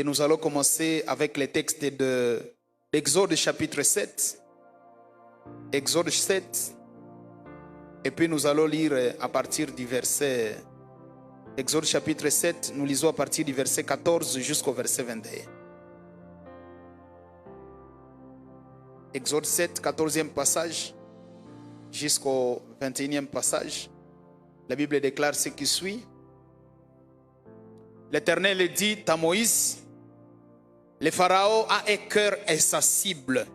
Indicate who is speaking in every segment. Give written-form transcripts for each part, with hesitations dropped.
Speaker 1: Et nous allons commencer avec les textes de l'Exode chapitre 7. Exode 7. Et puis nous allons lire à partir du verset... Exode chapitre 7, nous lisons à partir du verset 14 jusqu'au verset 21. Exode 7, 14e passage jusqu'au 21e passage. La Bible déclare ce qui suit. L'Éternel dit à Moïse: le Pharaon a un cœur insensible.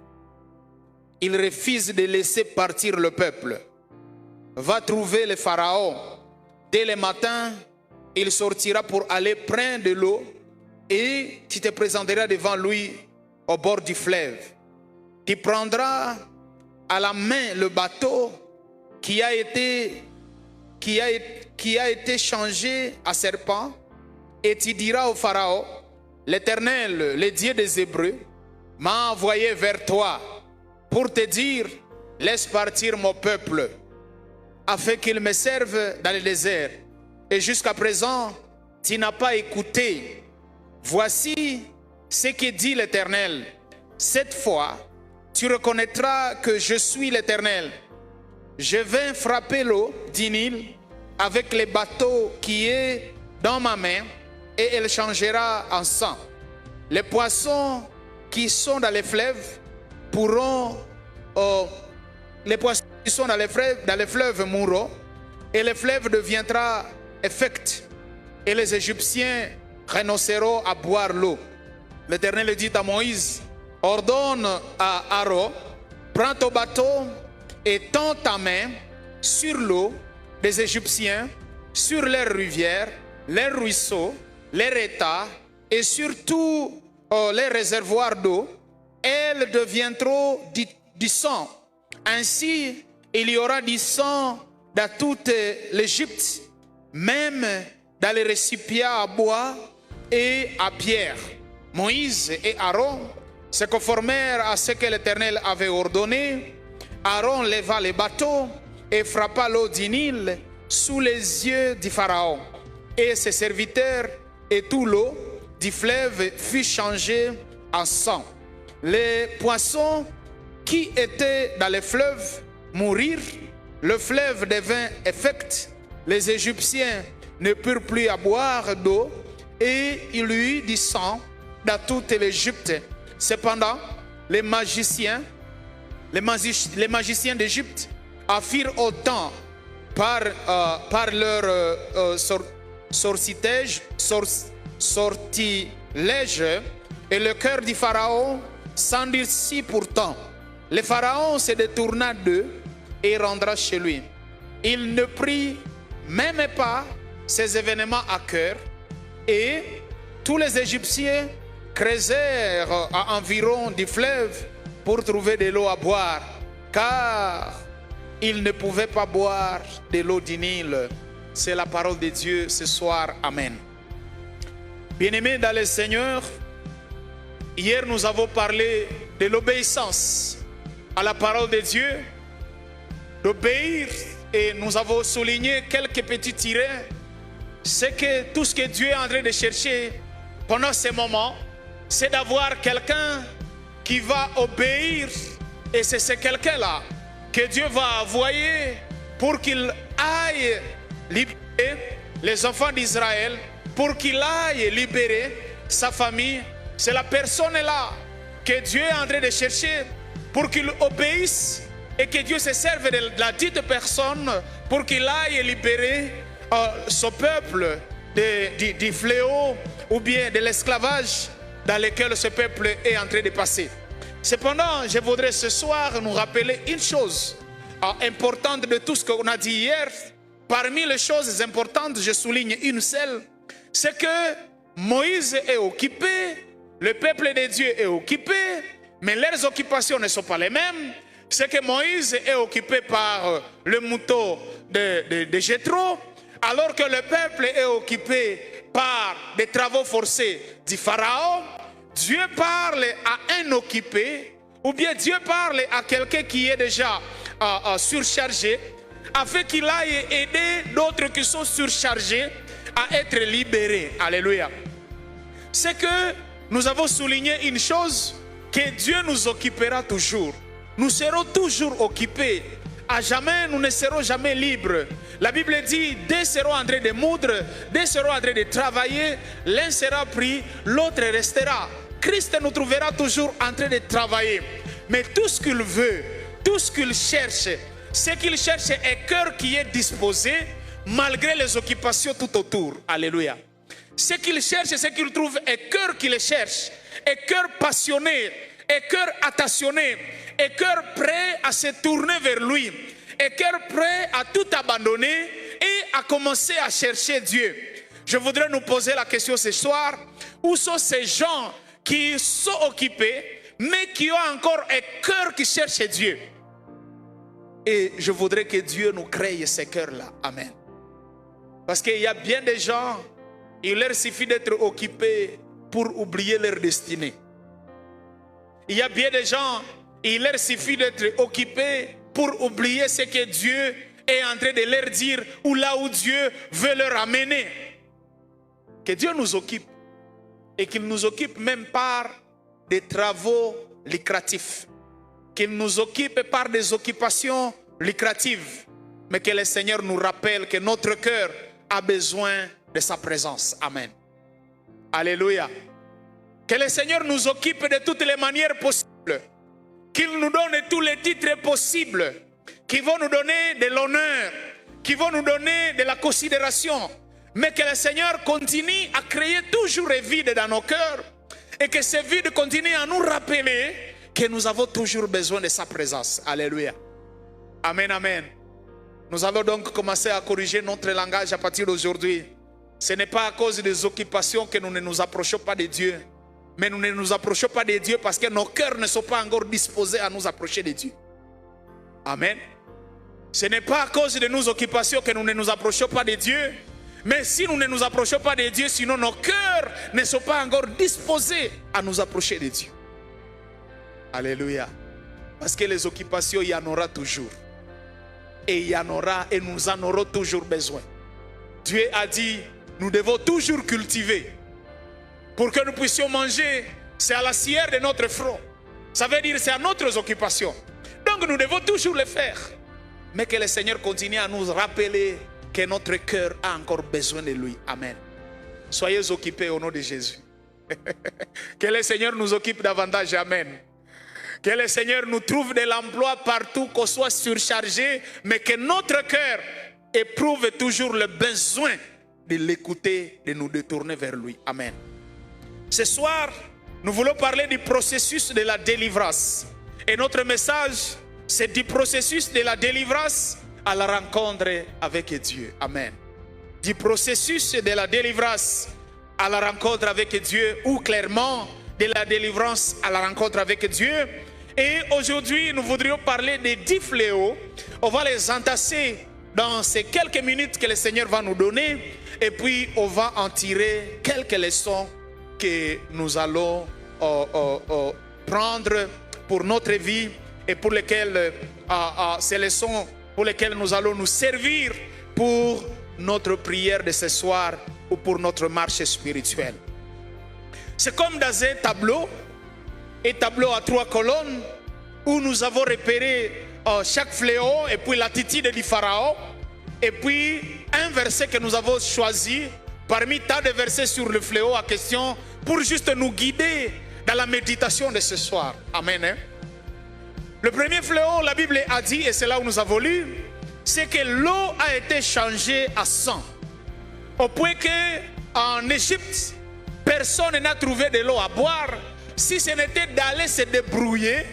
Speaker 1: Il refuse de laisser partir le peuple. Va trouver le Pharaon. Dès le matin, il sortira pour aller prendre de l'eau et tu te présenteras devant lui au bord du fleuve. Tu prendras à la main le bateau qui a été changé à serpent et tu diras au Pharaon: l'Éternel, le Dieu des Hébreux, m'a envoyé vers toi pour te dire: laisse partir mon peuple afin qu'il me serve dans le désert. Et jusqu'à présent, tu n'as pas écouté. Voici ce que dit l'Éternel. Cette fois, tu reconnaîtras que je suis l'Éternel. Je vais frapper l'eau du Nil avec le bateau qui est dans ma main et elle changera en sang. Les poissons qui sont dans les fleuves pourront... les poissons qui sont dans les fleuves mourront et le fleuve deviendra infect et les Égyptiens renonceront à boire l'eau. L'Éternel dit à Moïse: ordonne à Aaron, prends ton bateau et tends ta main sur l'eau des Égyptiens, sur leurs rivières, leurs ruisseaux, leurs étangs et sur tous les réservoirs d'eau. Elles deviendront du sang. Ainsi, il y aura du sang dans toute l'Égypte, même dans les récipients à bois et à pierre. Moïse et Aaron se conformèrent à ce que l'Éternel avait ordonné. Aaron leva les bateaux et frappa l'eau du Nil sous les yeux du Pharaon. Et ses serviteurs et toute l'eau du fleuve fut changée en sang. Les poissons qui étaient dans le fleuve mourirent. Le fleuve devint infect. Les Égyptiens ne purent plus à boire d'eau et il y eut du sang dans toute l'Égypte. Cependant, les magiciens d'Égypte affirent autant par leur sortilège et le cœur du Pharaon s'endurcit pourtant. Le Pharaon se détourna d'eux et rentra chez lui. Il ne prit même pas ces événements à cœur et tous les Égyptiens creusèrent à environ du fleuve pour trouver de l'eau à boire, car ils ne pouvaient pas boire de l'eau du Nil. C'est la parole de Dieu ce soir. Amen. Bien-aimés dans le Seigneur, hier nous avons parlé de l'obéissance à la parole de Dieu, d'obéir, et nous avons souligné quelques petits tirets. C'est que tout ce que Dieu est en train de chercher pendant ces moments, c'est d'avoir quelqu'un qui va obéir, et c'est ce quelqu'un-là que Dieu va envoyer pour qu'il aille libérer les enfants d'Israël, pour qu'il aille libérer sa famille. C'est la personne-là que Dieu est en train de chercher pour qu'il obéisse et que Dieu se serve de la dite personne pour qu'il aille libérer son peuple du fléau ou bien de l'esclavage dans lequel ce peuple est en train de passer. Cependant, je voudrais ce soir nous rappeler une chose importante de tout ce qu'on a dit hier. Parmi les choses importantes, je souligne une seule, c'est que Moïse est occupé, le peuple de Dieu est occupé, mais leurs occupations ne sont pas les mêmes. C'est que Moïse est occupé par le mouton de Jéthro, alors que le peuple est occupé par des travaux forcés du Pharaon. Dieu parle à un occupé, ou bien Dieu parle à quelqu'un qui est déjà surchargé, afin qu'il aille aider d'autres qui sont surchargés à être libérés. Alléluia. C'est que nous avons souligné une chose, que Dieu nous occupera toujours. Nous serons toujours occupés. À jamais, nous ne serons jamais libres. La Bible dit, deux seront en train de moudre, deux seront en train de travailler, l'un sera pris, l'autre restera. Christ nous trouvera toujours en train de travailler. Mais tout ce qu'il veut, tout ce qu'il cherche, ce qu'il cherche est un cœur qui est disposé malgré les occupations tout autour. Alléluia. Ce qu'il cherche, ce qu'il trouve est cœur qui le cherche, est cœur passionné, est cœur attentionné, est cœur prêt à se tourner vers lui, est cœur prêt à tout abandonner et à commencer à chercher Dieu. Je voudrais nous poser la question ce soir, où sont ces gens qui sont occupés, mais qui ont encore un cœur qui cherche Dieu? Et je voudrais que Dieu nous crée ces cœurs-là. Amen. Parce qu'il y a bien des gens, il leur suffit d'être occupés pour oublier leur destinée. Il y a bien des gens, il leur suffit d'être occupés pour oublier ce que Dieu est en train de leur dire ou là où Dieu veut leur amener. Que Dieu nous occupe et qu'il nous occupe même par des travaux lucratifs. Qu'il nous occupe par des occupations lucratives. Mais que le Seigneur nous rappelle que notre cœur a besoin de sa présence. Amen. Alléluia. Que le Seigneur nous occupe de toutes les manières possibles. Qu'il nous donne tous les titres possibles. Qui vont nous donner de l'honneur. Qui vont nous donner de la considération. Mais que le Seigneur continue à créer toujours un vide dans nos cœurs. Et que ce vide continue à nous rappeler que nous avons toujours besoin de sa présence. Alléluia. Amen, amen. Nous allons donc commencer à corriger notre langage à partir d'aujourd'hui. Ce n'est pas à cause des occupations que nous ne nous approchons pas de Dieu. Mais nous ne nous approchons pas de Dieu parce que nos cœurs ne sont pas encore disposés à nous approcher de Dieu. Amen. Ce n'est pas à cause de nos occupations que nous ne nous approchons pas de Dieu. Mais si nous ne nous approchons pas de Dieu, sinon nos cœurs ne sont pas encore disposés à nous approcher de Dieu. Alléluia. Parce que les occupations, il y en aura toujours. Et il y en aura et nous en aurons toujours besoin. Dieu a dit, nous devons toujours cultiver. Pour que nous puissions manger, c'est à la cire de notre front. Ça veut dire c'est à notre occupation. Donc nous devons toujours le faire. Mais que le Seigneur continue à nous rappeler que notre cœur a encore besoin de lui. Amen. Soyez occupés au nom de Jésus. Que le Seigneur nous occupe davantage. Amen. Que le Seigneur nous trouve de l'emploi partout, qu'on soit surchargé, mais que notre cœur éprouve toujours le besoin de l'écouter, de nous détourner vers lui. Amen. Ce soir, nous voulons parler du processus de la délivrance. Et notre message, c'est du processus de la délivrance à la rencontre avec Dieu. Amen. Du processus de la délivrance à la rencontre avec Dieu, ou clairement de la délivrance à la rencontre avec Dieu. Et aujourd'hui, nous voudrions parler des 10 fléaux. On va les entasser dans ces quelques minutes que le Seigneur va nous donner. Et puis, on va en tirer quelques leçons que nous allons prendre pour notre vie et pour lesquelles ces leçons pour lesquelles nous allons nous servir pour notre prière de ce soir ou pour notre marche spirituelle. C'est comme dans un tableau à 3 colonnes où nous avons repéré chaque fléau et puis l'attitude du pharaon et puis un verset que nous avons choisi parmi tant de versets sur le fléau en question pour juste nous guider dans la méditation de ce soir. Amen. Hein? Le premier fléau, la Bible a dit, et c'est là où nous avons lu, c'est que l'eau a été changée à sang. Au point qu'en Égypte, personne n'a trouvé de l'eau à boire, si ce n'était d'aller se débrouiller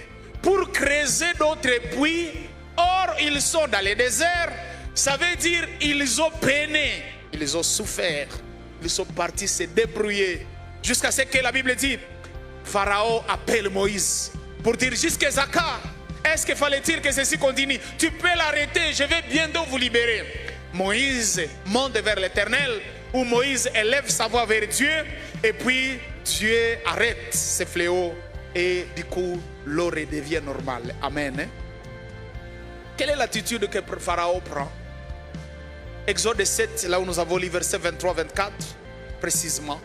Speaker 1: pour creuser d'autres puits. Or, ils sont dans le désert, ça veut dire ils ont peiné, ils ont souffert, ils sont partis se débrouiller. Jusqu'à ce que la Bible dit, Pharaon appelle Moïse pour dire, jusqu'à Zaka, est-ce qu'il fallait-il que ceci continue? Tu peux l'arrêter, je vais bientôt vous libérer. Moïse monte vers l'Éternel, où Moïse élève sa voix vers Dieu, et puis Dieu arrête ce fléau, et du coup, l'eau redevient normale. Amen. Quelle est l'attitude que Pharaon prend? Exode 7, là où nous avons lu verset 23-24, précisément.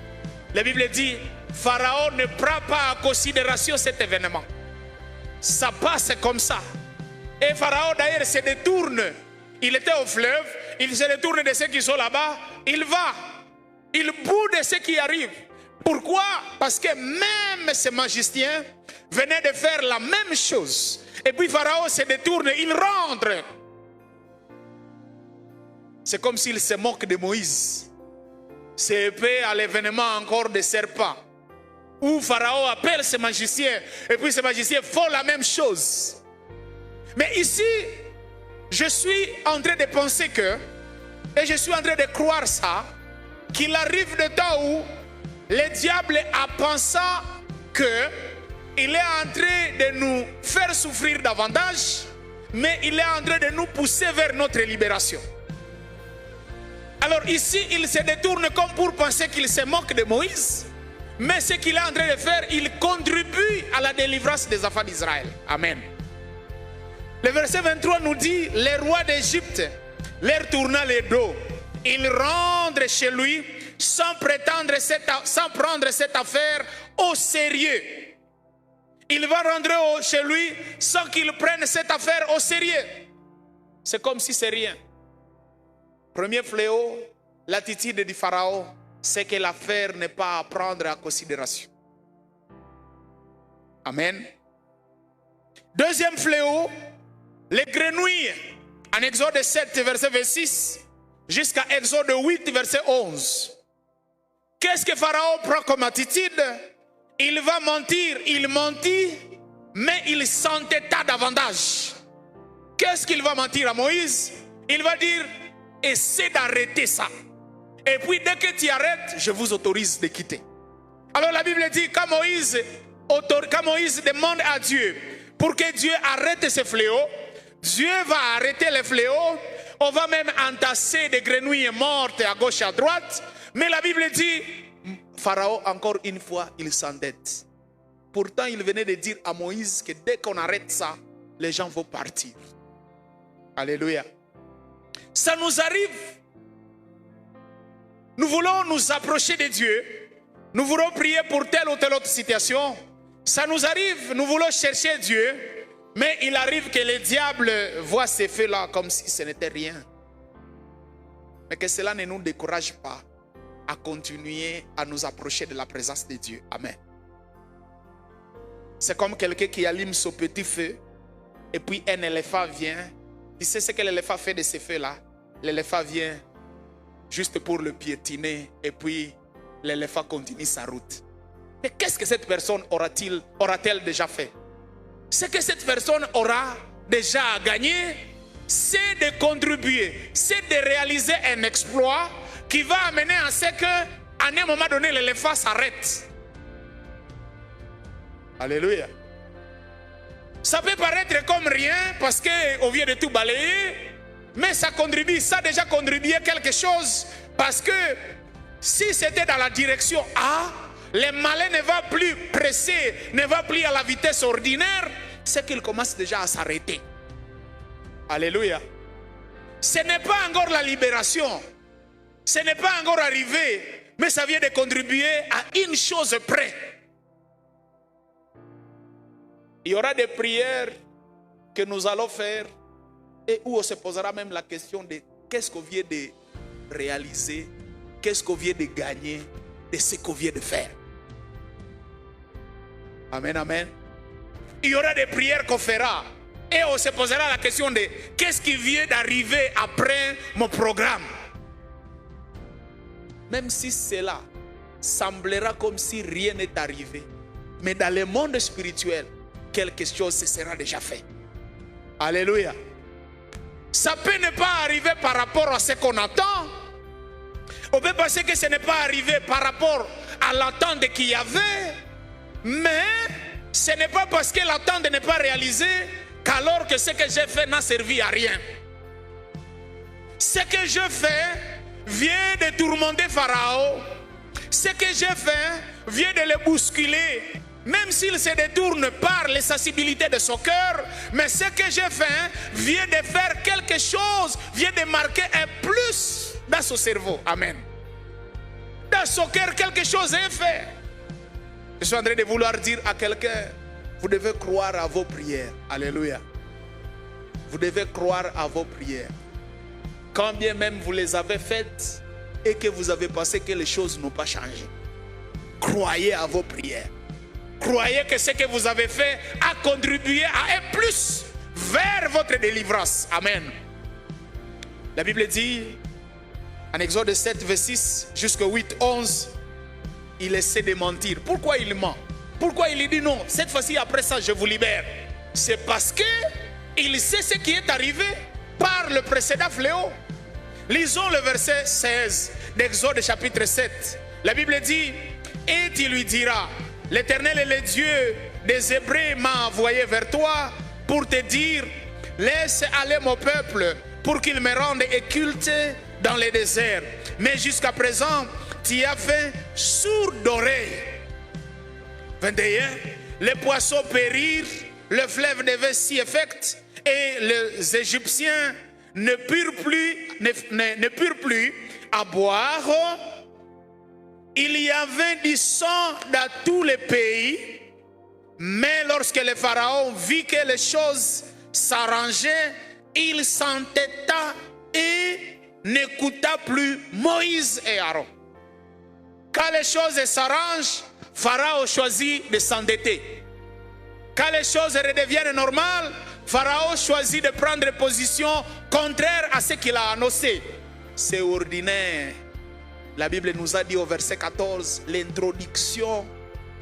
Speaker 1: La Bible dit, Pharaon ne prend pas en considération cet événement. Ça passe comme ça. Et Pharaon d'ailleurs se détourne. Il était au fleuve, il se détourne de ceux qui sont là-bas, il va. Il boude de ceux qui arrivent. Pourquoi? Parce que même ces magiciens venaient de faire la même chose. Et puis Pharaon se détourne, il rentre. C'est comme s'il se moque de Moïse. C'est épais à l'événement encore des serpents. Où Pharaon appelle ses magiciens. Et puis ces magiciens font la même chose. Mais ici, je suis en train de penser que, et je suis en train de croire ça, qu'il arrive des temps où le diable a pensé qu'il est en train de nous faire souffrir davantage, mais il est en train de nous pousser vers notre libération. Alors ici, il se détourne comme pour penser qu'il se moque de Moïse, mais ce qu'il est en train de faire, il contribue à la délivrance des enfants d'Israël. Amen. Le verset 23 nous dit, les rois d'Égypte leur tournant les dos. Ils rentrent chez lui sans prendre cette affaire au sérieux. Il va rentrer chez lui sans qu'il prenne cette affaire au sérieux. C'est comme si c'est rien. Premier fléau, l'attitude du Pharaon, c'est que l'affaire n'est pas à prendre en considération. Amen. Deuxième fléau, les grenouilles. En Exode 7, verset 26, jusqu'à Exode 8, verset 11. Qu'est-ce que Pharaon prend comme attitude? Il va mentir, il mentit, mais il s'entêta davantage. Qu'est-ce qu'il va mentir à Moïse? Il va dire, essaie d'arrêter ça. Et puis dès que tu arrêtes, je vous autorise de quitter. Alors la Bible dit, quand Moïse demande à Dieu pour que Dieu arrête ce fléau, Dieu va arrêter les fléaux. On va même entasser des grenouilles mortes à gauche et à droite. Mais la Bible dit, Pharaon, encore une fois, il s'endette. Pourtant, il venait de dire à Moïse que dès qu'on arrête ça, les gens vont partir. Alléluia. Ça nous arrive. Nous voulons nous approcher de Dieu. Nous voulons prier pour telle ou telle autre situation. Ça nous arrive, nous voulons chercher Dieu. Mais il arrive que le diable voit ces faits-là comme si ce n'était rien. Mais que cela ne nous décourage pas à continuer à nous approcher de la présence de Dieu. Amen. C'est comme quelqu'un qui allume son petit feu et puis un éléphant vient. Tu sais ce que l'éléphant fait de ces feux-là? L'éléphant vient juste pour le piétiner et puis l'éléphant continue sa route. Mais qu'est-ce que cette personne aura-t-elle déjà fait? Ce que cette personne aura déjà gagné, c'est de contribuer, c'est de réaliser un exploit qui va amener à ce qu'à un moment donné, l'éléphant s'arrête. Alléluia. Ça peut paraître comme rien parce qu'au lieu de tout balayer, mais ça contribue, ça a déjà contribué quelque chose parce que si c'était dans la direction A, le malin ne va plus presser, ne va plus à la vitesse ordinaire, c'est qu'il commence déjà à s'arrêter. Alléluia. Ce n'est pas encore la libération. Ce n'est pas encore arrivé. Mais ça vient de contribuer à une chose près. Il y aura des prières que nous allons faire et où on se posera même la question de qu'est-ce qu'on vient de réaliser, qu'est-ce qu'on vient de gagner de ce qu'on vient de faire. Amen, amen. Il y aura des prières qu'on fera et on se posera la question de qu'est-ce qui vient d'arriver après mon programme. Même si cela semblera comme si rien n'est arrivé, mais dans le monde spirituel, quelque chose se sera déjà fait. Alléluia. Ça peut ne pas arriver par rapport à ce qu'on attend. On peut penser que ce n'est pas arrivé par rapport à l'attente qu'il y avait, mais ce n'est pas parce que l'attente n'est pas réalisée qu'alors que ce que j'ai fait n'a servi à rien. Ce que je fais vient de tourmenter Pharaon. Ce que j'ai fait vient de le bousculer. Même s'il se détourne par les sensibilités de son cœur, mais ce que j'ai fait vient de faire quelque chose, vient de marquer un plus dans son cerveau. Amen. Dans son cœur, quelque chose est fait. Je suis en train de vouloir dire à quelqu'un, vous devez croire à vos prières. Alléluia. Vous devez croire à vos prières. Quand bien même vous les avez faites et que vous avez pensé que les choses n'ont pas changé. Croyez à vos prières. Croyez que ce que vous avez fait a contribué à un plus vers votre délivrance. Amen. La Bible dit, en Exode 7, verset 6 jusqu'au 8, 11, il essaie de mentir. Pourquoi il ment? Pourquoi il dit non? Cette fois-ci, après ça, je vous libère. C'est parce qu'il sait ce qui est arrivé par le précédent fléau. Lisons le verset 16 d'Exode chapitre 7. La Bible dit, et tu lui diras, l'Éternel est le Dieu des Hébreux m'a envoyé vers toi pour te dire, laisse aller mon peuple pour qu'il me rende culte dans le désert. Mais jusqu'à présent, tu as fait sourd d'oreille. 21. Les poissons périrent, le fleuve devait s'y effectuer et les Égyptiens ne purent plus à boire. Il y avait du sang dans tous les pays, mais lorsque le Pharaon vit que les choses s'arrangeaient, il s'entêta et n'écouta plus Moïse et Aaron. Quand les choses s'arrangent, Pharaon choisit de s'endetter. Quand les choses redeviennent normales, Pharaon choisit de prendre position contraire à ce qu'il a annoncé. C'est ordinaire. La Bible nous a dit au verset 14, l'introduction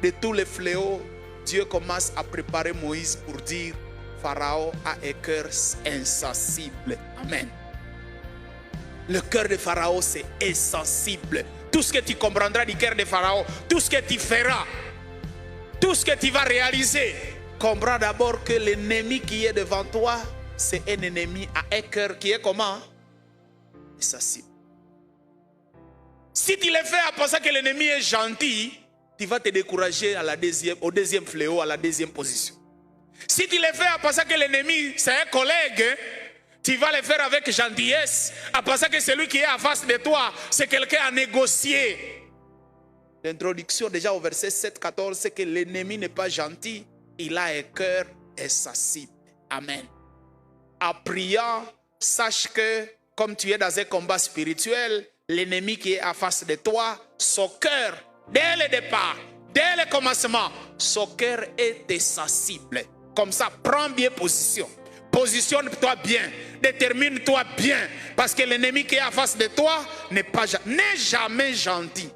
Speaker 1: de tous les fléaux. Dieu commence à préparer Moïse pour dire, Pharaon a un cœur insensible. Amen. Le cœur de Pharaon, c'est insensible. Tout ce que tu comprendras du cœur de Pharaon, tout ce que tu feras, tout ce que tu vas réaliser, comprends d'abord que l'ennemi qui est devant toi, c'est un ennemi à un cœur qui est comment? Insensible. Si tu le fais à penser que l'ennemi est gentil, tu vas te décourager au deuxième fléau, à la deuxième position. Si tu le fais à penser que l'ennemi c'est un collègue, tu vas le faire avec gentillesse, à penser que celui qui est en face de toi, c'est quelqu'un à négocier. L'introduction déjà au verset 7-14, c'est que l'ennemi n'est pas gentil, il a un cœur insensible. Amen. En priant, sache que comme tu es dans un combat spirituel, l'ennemi qui est en face de toi, son cœur, dès le départ, dès le commencement, son cœur est insensible. Comme ça, prends bien position. Positionne-toi bien. Détermine-toi bien. Parce que l'ennemi qui est en face de toi n'est jamais gentil.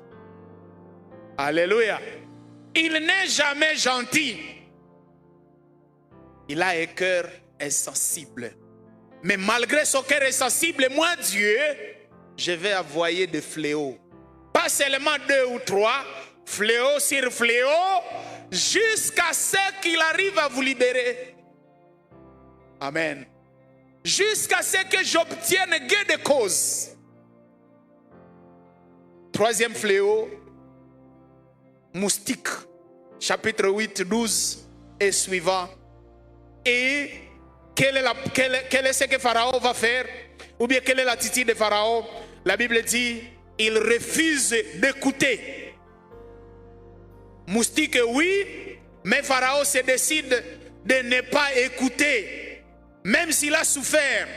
Speaker 1: Alléluia. Il n'est jamais gentil. Il a un cœur insensible. Mais malgré son cœur insensible, moi Dieu, je vais envoyer des fléaux. Pas seulement 2 ou 3, fléau sur fléau, jusqu'à ce qu'il arrive à vous libérer. Amen. Jusqu'à ce que j'obtienne gain de cause. 3e fléau, moustique, chapitre 8, 12 et suivant. Et quel est ce que Pharaon va faire? Ou bien quelle est l'attitude de Pharaon? La Bible dit, il refuse d'écouter. Moustique, oui, mais Pharaon se décide de ne pas écouter. Même s'il a souffert.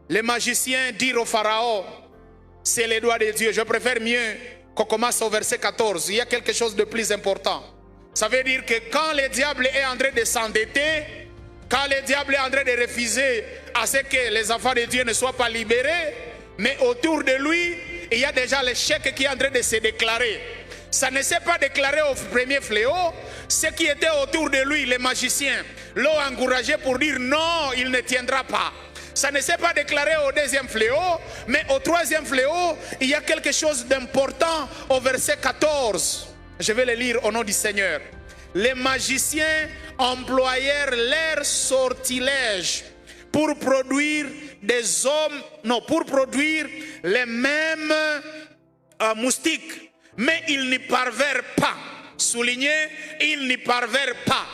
Speaker 1: Les magiciens dirent au Pharaon, c'est les doigts de Dieu. Je préfère mieux qu'on commence au verset 14. Il y a quelque chose de plus important. Ça veut dire que quand le diable est en train de s'endetter, quand le diable est en train de refuser à ce que les enfants de Dieu ne soient pas libérés, mais autour de lui, il y a déjà l'échec qui est en train de se déclarer. Ça ne s'est pas déclaré au premier fléau. Ceux qui étaient autour de lui, les magiciens, l'ont encouragé pour dire non, il ne tiendra pas. Ça ne s'est pas déclaré au 2e fléau, mais au 3e fléau, il y a quelque chose d'important au verset 14. Je vais le lire au nom du Seigneur. Les magiciens employèrent leurs sortilèges pour produire des hommes, non, pour produire les mêmes moustiques. Mais ils n'y parvinrent pas. Souligné, ils n'y parvinrent pas.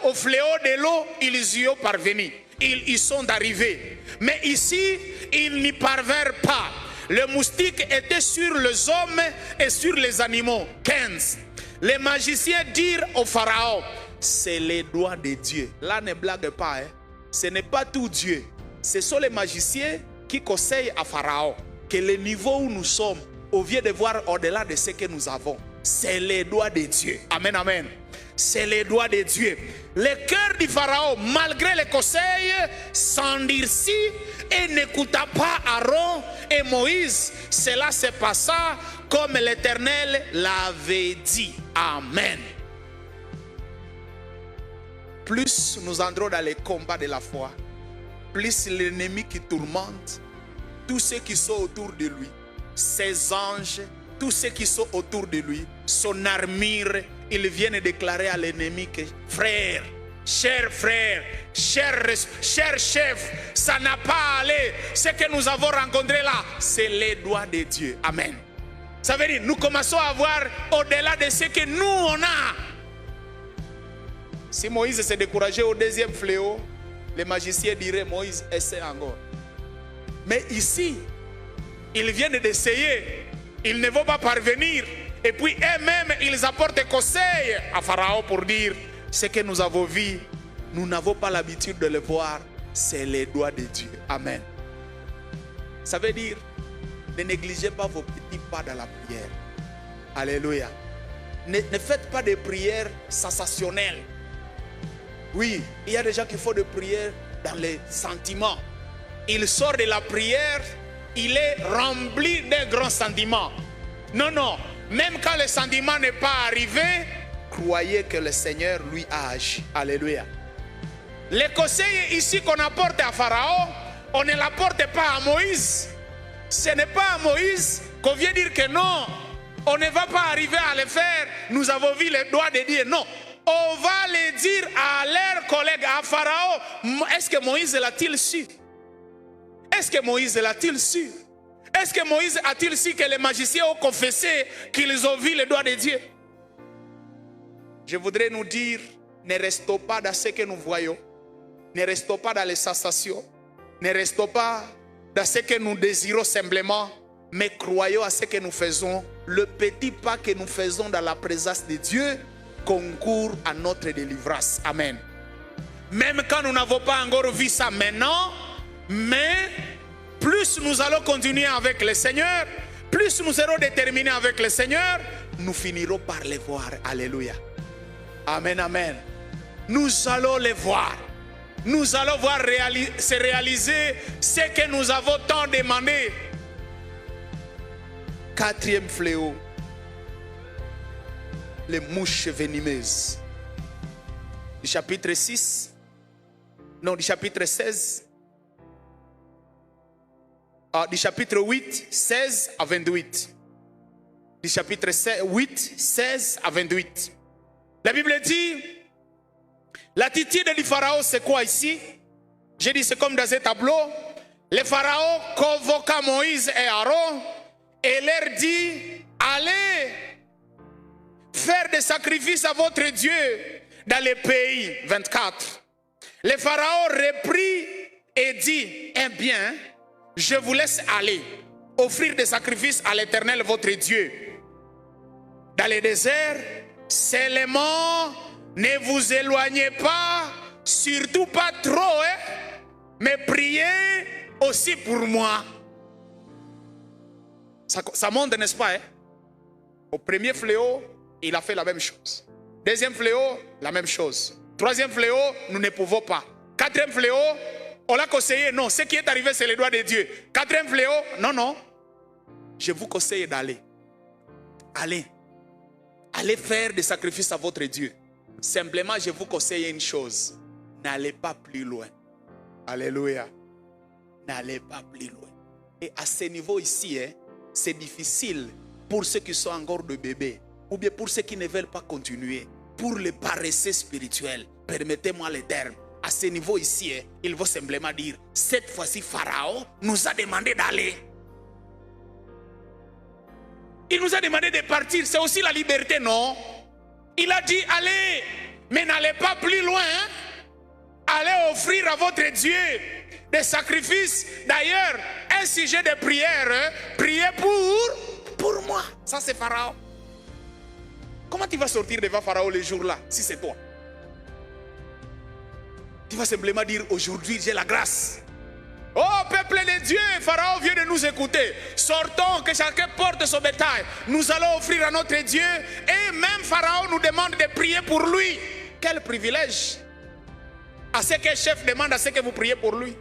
Speaker 1: Au fléau de l'eau, ils y ont parvenu. Ils y sont arrivés. Mais ici, ils n'y parvinrent pas. Le moustique était sur les hommes et sur les animaux. 15. Les magiciens dirent au Pharaon, c'est les doigts de Dieu. Là, ne blague pas. Ce n'est pas tout Dieu. Ce sont les magiciens qui conseillent à Pharaon que le niveau où nous sommes, au lieu de voir au-delà de ce que nous avons, c'est les doigts de Dieu. Amen, amen. C'est les doigts de Dieu. Le cœur du Pharaon, malgré les conseils, s'endurcit et n'écouta pas Aaron et Moïse. Cela se passa comme l'Éternel l'avait dit. Amen. Plus nous entrons dans les combats de la foi, plus l'ennemi qui tourmente, tous ceux qui sont autour de lui, ses anges, tous ceux qui sont autour de lui, son armure, ils viennent déclarer à l'ennemi que frère, cher chef, ça n'a pas allé. Ce que nous avons rencontré là, c'est les doigts de Dieu. Amen. Ça veut dire, nous commençons à voir au-delà de ce que nous on a. Si Moïse s'est découragé au deuxième fléau, les magiciens diraient Moïse essaie encore. Mais ici, ils viennent d'essayer, ils ne vont pas parvenir. Et puis eux-mêmes, ils apportent des conseils à Pharaon pour dire ce que nous avons vu, nous n'avons pas l'habitude de le voir, c'est les doigts de Dieu. Amen. Ça veut dire, ne négligez pas vos petits pas dans la prière. Alléluia. Ne faites pas de prières sensationnelles. Oui, il y a des gens qui font des prières dans les sentiments. Il sort de la prière, il est rempli d'un grand sentiment. Non, non. Même quand le sentiment n'est pas arrivé, croyez que le Seigneur lui a agi. Alléluia. Les conseils ici qu'on apporte à Pharaon, on ne l'apporte pas à Moïse. Ce n'est pas à Moïse qu'on vient dire que non, on ne va pas arriver à le faire. Nous avons vu les doigts de Dieu. Non. On va le dire à leurs collègues, à Pharaon. Est-ce que Moïse l'a-t-il su? Est-ce que Moïse l'a-t-il su? Est-ce que Moïse a-t-il su que les magiciens ont confessé qu'ils ont vu les doigts de Dieu? Je voudrais nous dire, ne restons pas dans ce que nous voyons. Ne restons pas dans les sensations. Ne restons pas dans ce que nous désirons simplement. Mais croyons à ce que nous faisons. Le petit pas que nous faisons dans la présence de Dieu concourt à notre délivrance. Amen. Même quand nous n'avons pas encore vu ça maintenant, mais plus nous allons continuer avec le Seigneur, plus nous serons déterminés avec le Seigneur, nous finirons par les voir. Alléluia. Amen, amen. Nous allons les voir. Nous allons voir se réaliser ce que nous avons tant demandé. Quatrième fléau. Les mouches venimeuses. Du chapitre 6. Non, du chapitre 16. Du chapitre 8, 16 à 28. Du chapitre 8, 16 à 28. La Bible dit, l'attitude du Pharaon, c'est quoi ici? J'ai dit, c'est comme dans un tableau. Le Pharaon convoqua Moïse et Aaron et leur dit, allez faire des sacrifices à votre Dieu dans le pays. 24. Le Pharaon reprit et dit, eh bien, je vous laisse aller offrir des sacrifices à l'Éternel votre Dieu dans le désert. Seulement ne vous éloignez pas, surtout pas trop, mais priez aussi pour moi. Ça montre, n'est-ce pas? Au premier fléau, il a fait la même chose. Deuxième fléau, la même chose. Troisième fléau, nous ne pouvons pas. Quatrième fléau, on l'a conseillé, non, ce qui est arrivé, c'est les doigts de Dieu. Quatrième fléau, non, non. Je vous conseille d'aller. Allez. Allez faire des sacrifices à votre Dieu. Simplement, je vous conseille une chose. N'allez pas plus loin. Alléluia. N'allez pas plus loin. Et à ce niveau ici, c'est difficile pour ceux qui sont encore de bébés. Ou bien pour ceux qui ne veulent pas continuer. Pour les paresseux spirituels. Permettez-moi le terme. À ce niveau ici, il faut simplement dire, cette fois-ci, Pharaon nous a demandé d'aller. Il nous a demandé de partir. C'est aussi la liberté, non? Il a dit, allez, mais n'allez pas plus loin. Allez offrir à votre Dieu des sacrifices. D'ailleurs, un sujet de prière, priez pour moi. Ça, c'est Pharaon. Comment tu vas sortir devant Pharaon le jour-là, si c'est toi? Tu vas simplement dire, aujourd'hui, j'ai la grâce. Oh, peuple de Dieu, Pharaon vient de nous écouter. Sortons, que chacun porte son bétail. Nous allons offrir à notre Dieu. Et même Pharaon nous demande de prier pour lui. Quel privilège! À ce que le chef demande, à ce que vous priez pour lui.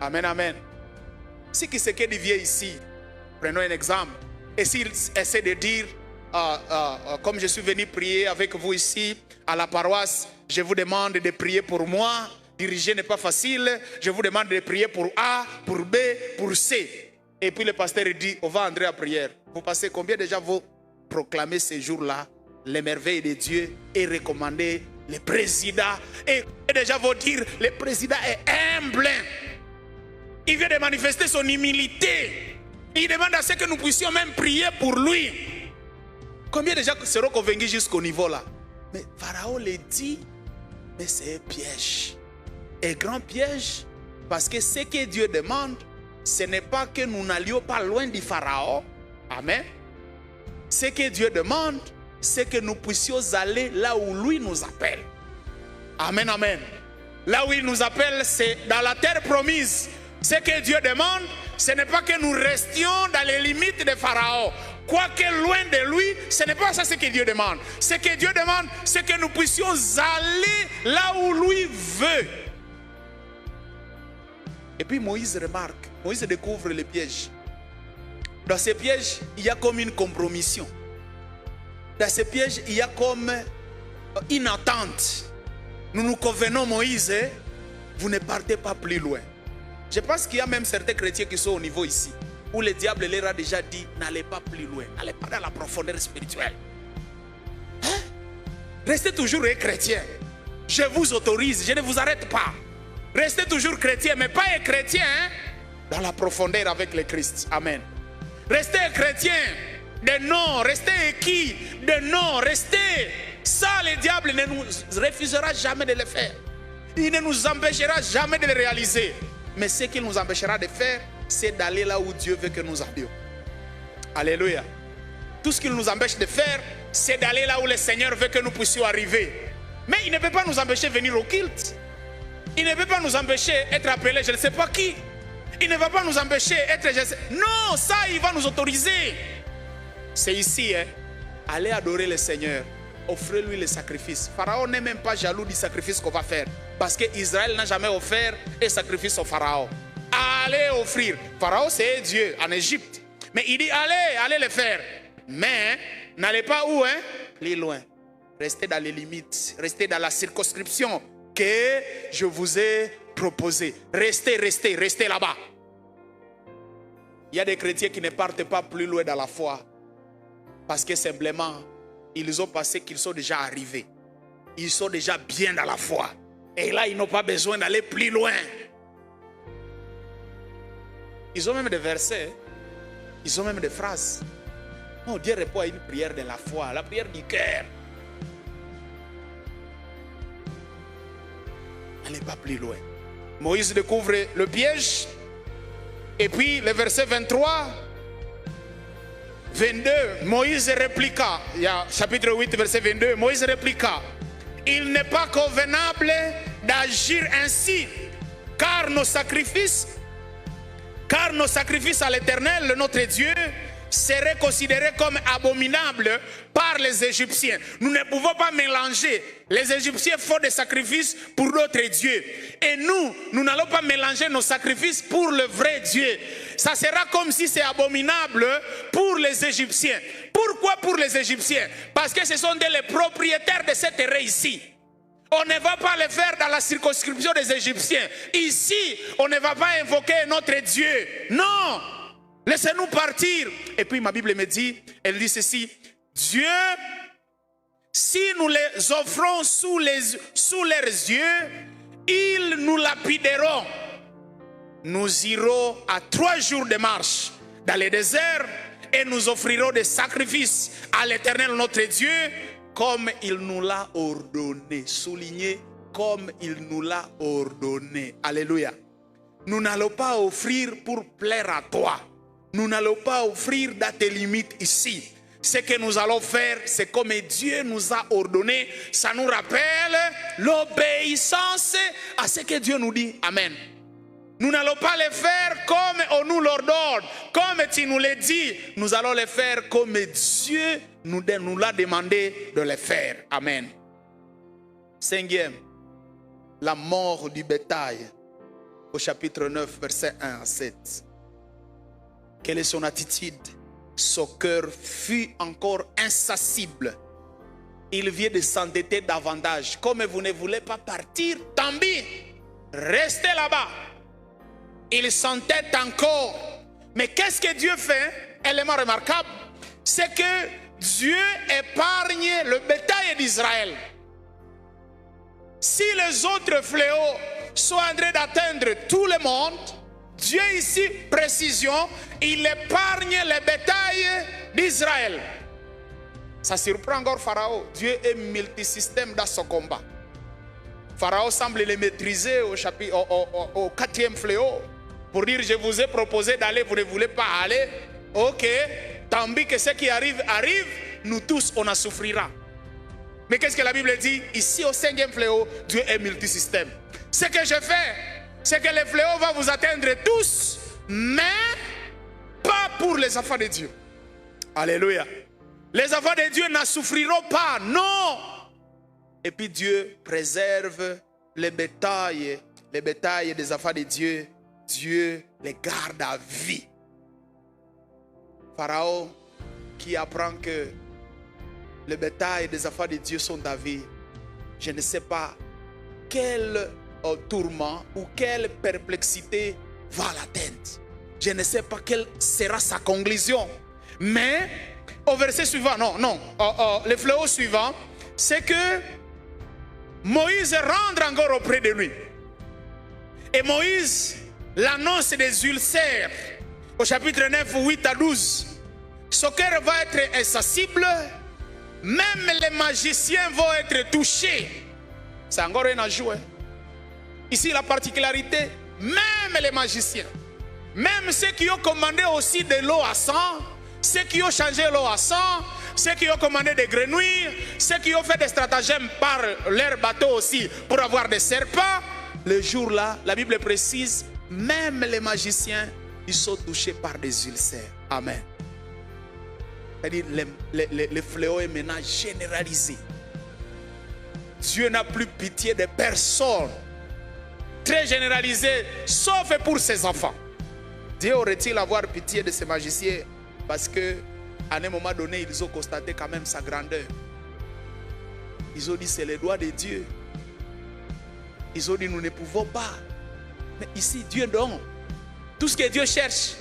Speaker 1: Amen, amen. Si qui c'est qui vient ici, prenons un exemple. Et s'il essaie de dire, comme je suis venu prier avec vous ici, à la paroisse, je vous demande de prier pour moi. Diriger n'est pas facile. Je vous demande de prier pour A, pour B, pour C. Et puis le pasteur dit, on va entrer à prière. Vous passez combien déjà vous proclamez ces jours-là les merveilles de Dieu et recommander le président? Et déjà vous dire, le président est humble. Il vient de manifester son humilité. Il demande à ce que nous puissions même prier pour lui. Combien déjà seront convaincus jusqu'au niveau là? Mais Pharaon le dit, mais c'est un piège. Un grand piège, parce que ce que Dieu demande, ce n'est pas que nous n'allions pas loin du Pharaon. Amen. Ce que Dieu demande, c'est que nous puissions aller là où lui nous appelle. Amen, amen. Là où il nous appelle, c'est dans la terre promise. Ce que Dieu demande, ce n'est pas que nous restions dans les limites de Pharaon. Quoique loin de lui, ce n'est pas ça ce que Dieu demande. Ce que Dieu demande, c'est que nous puissions aller là où lui veut. Et puis Moïse remarque, Moïse découvre le piège. Dans ce piège, il y a comme une compromission. Dans ce piège, il y a comme une attente. Nous nous convenons, Moïse, vous ne partez pas plus loin. Je pense qu'il y a même certains chrétiens qui sont au niveau ici, où le diable leur a déjà dit, n'allez pas plus loin, n'allez pas dans la profondeur spirituelle. Hein? Restez toujours un chrétien. Je vous autorise, je ne vous arrête pas. Restez toujours chrétien, mais pas un chrétien hein, dans la profondeur avec le Christ. Amen. Restez un chrétien de non, restez qui de non, restez. Ça, le diable ne nous refusera jamais de le faire. Il ne nous empêchera jamais de le réaliser. Mais ce qu'il nous empêchera de faire, c'est d'aller là où Dieu veut que nous allions. Alléluia. Tout ce qu'il nous empêche de faire, c'est d'aller là où le Seigneur veut que nous puissions arriver. Mais il ne peut pas nous empêcher de venir au culte. Il ne peut pas nous empêcher d'être appelés, je ne sais pas qui. Il ne va pas nous empêcher d'être... Non, ça, il va nous autoriser. C'est ici, hein. Allez adorer le Seigneur. Offrez-lui le sacrifice. Pharaon n'est même pas jaloux du sacrifice qu'on va faire. Parce qu'Israël n'a jamais offert un sacrifice au Pharaon. Allez offrir. Pharaon, c'est Dieu en Égypte. Mais il dit, allez le faire. Mais, n'allez pas où, hein? Plus loin. Restez dans les limites. Restez dans la circonscription que je vous ai proposé. Restez là-bas. Il y a des chrétiens qui ne partent pas plus loin dans la foi. Parce que simplement, ils ont pensé qu'ils sont déjà arrivés. Ils sont déjà bien dans la foi. Et là, ils n'ont pas besoin d'aller plus loin. Ils ont même des versets. Ils ont même des phrases. Non, Dieu répond à une prière de la foi, la prière du cœur. N'allez pas plus loin. Moïse découvre le piège. Et puis le verset 23, 22, Moïse répliqua. Il y a chapitre 8, verset 22. Moïse répliqua. Il n'est pas convenable d'agir ainsi, car nos sacrifices à l'Éternel, notre Dieu, seraient considérés comme abominables par les Égyptiens. Nous ne pouvons pas mélanger. Les Égyptiens font des sacrifices pour d'autres dieux. Et nous n'allons pas mélanger nos sacrifices pour le vrai Dieu. Ça sera comme si c'est abominable pour les Égyptiens. Pourquoi pour les Égyptiens? Parce que ce sont les propriétaires de cette terre ici. On ne va pas le faire dans la circonscription des Égyptiens. Ici, on ne va pas invoquer notre Dieu. Non! Laissez-nous partir. Et puis ma Bible me dit, elle dit ceci, Dieu, si nous les offrons sous leurs yeux, ils nous lapideront. Nous irons à 3 jours de marche dans le désert et nous offrirons des sacrifices à l'Éternel notre Dieu comme il nous l'a ordonné. Souligné comme il nous l'a ordonné. Alléluia. Nous n'allons pas offrir pour plaire à toi. Nous n'allons pas offrir dans tes limites ici. Ce que nous allons faire, c'est comme Dieu nous a ordonné. Ça nous rappelle l'obéissance à ce que Dieu nous dit. Amen. Nous n'allons pas le faire comme on nous l'ordonne, comme tu nous l'as dit. Nous allons le faire comme Dieu nous l'a demandé de le faire. Amen. Cinquième, la mort du bétail. Au chapitre 9, verset 1 à 7. Quelle est son attitude? Son cœur fut encore insacible. Il vient de s'endetter davantage. Comme vous ne voulez pas partir, tant pis. Restez là-bas. Il s'entête encore. Mais qu'est-ce que Dieu fait? Élément remarquable, c'est que Dieu épargne le bétail d'Israël. Si les autres fléaux sont en train d'atteindre tout le monde, Dieu ici, précision, il épargne le bétail d'Israël. Ça surprend encore Pharaon. Dieu est multisystème dans son combat. Pharaon semble le maîtriser au 4e fléau. Pour dire, je vous ai proposé d'aller, vous ne voulez pas aller. Ok, tant pis que ce qui arrive, arrive, nous tous, on en souffrira. Mais qu'est-ce que la Bible dit? Ici, au 5e fléau, Dieu est multisystème. Ce que je fais, c'est que le fléau va vous atteindre tous, mais pas pour les enfants de Dieu. Alléluia. Les enfants de Dieu n'en souffriront pas, non. Et puis Dieu préserve les bétails des enfants de Dieu. Dieu les garde à vie. Pharaon qui apprend que les bétails des enfants de Dieu sont à vie, je ne sais pas quel tourment ou quelle perplexité va l'atteindre. Je ne sais pas quelle sera sa conclusion. Mais au verset suivant, le fléau suivant, c'est que Moïse rentre encore auprès de lui. Et Moïse l'annonce des ulcères au chapitre 9, 8 à 12. Son cœur va être insensible. Même les magiciens vont être touchés. C'est encore un ajout. Ici, la particularité, même les magiciens, même ceux qui ont commandé aussi de l'eau à sang, ceux qui ont changé l'eau à sang, ceux qui ont commandé des grenouilles, ceux qui ont fait des stratagèmes par leur bateau aussi pour avoir des serpents, le jour-là, la Bible précise, même les magiciens, ils sont touchés par des ulcères. Amen. C'est-à-dire, le fléau est maintenant généralisé. Dieu n'a plus pitié de personne. Très généralisé, sauf pour ses enfants. Dieu aurait-il avoir pitié de ces magiciens? Parce qu'à un moment donné, ils ont constaté quand même sa grandeur. Ils ont dit, c'est le doigt de Dieu. Ils ont dit, nous ne pouvons pas. Mais ici, Dieu donne. Tout ce que Dieu cherche,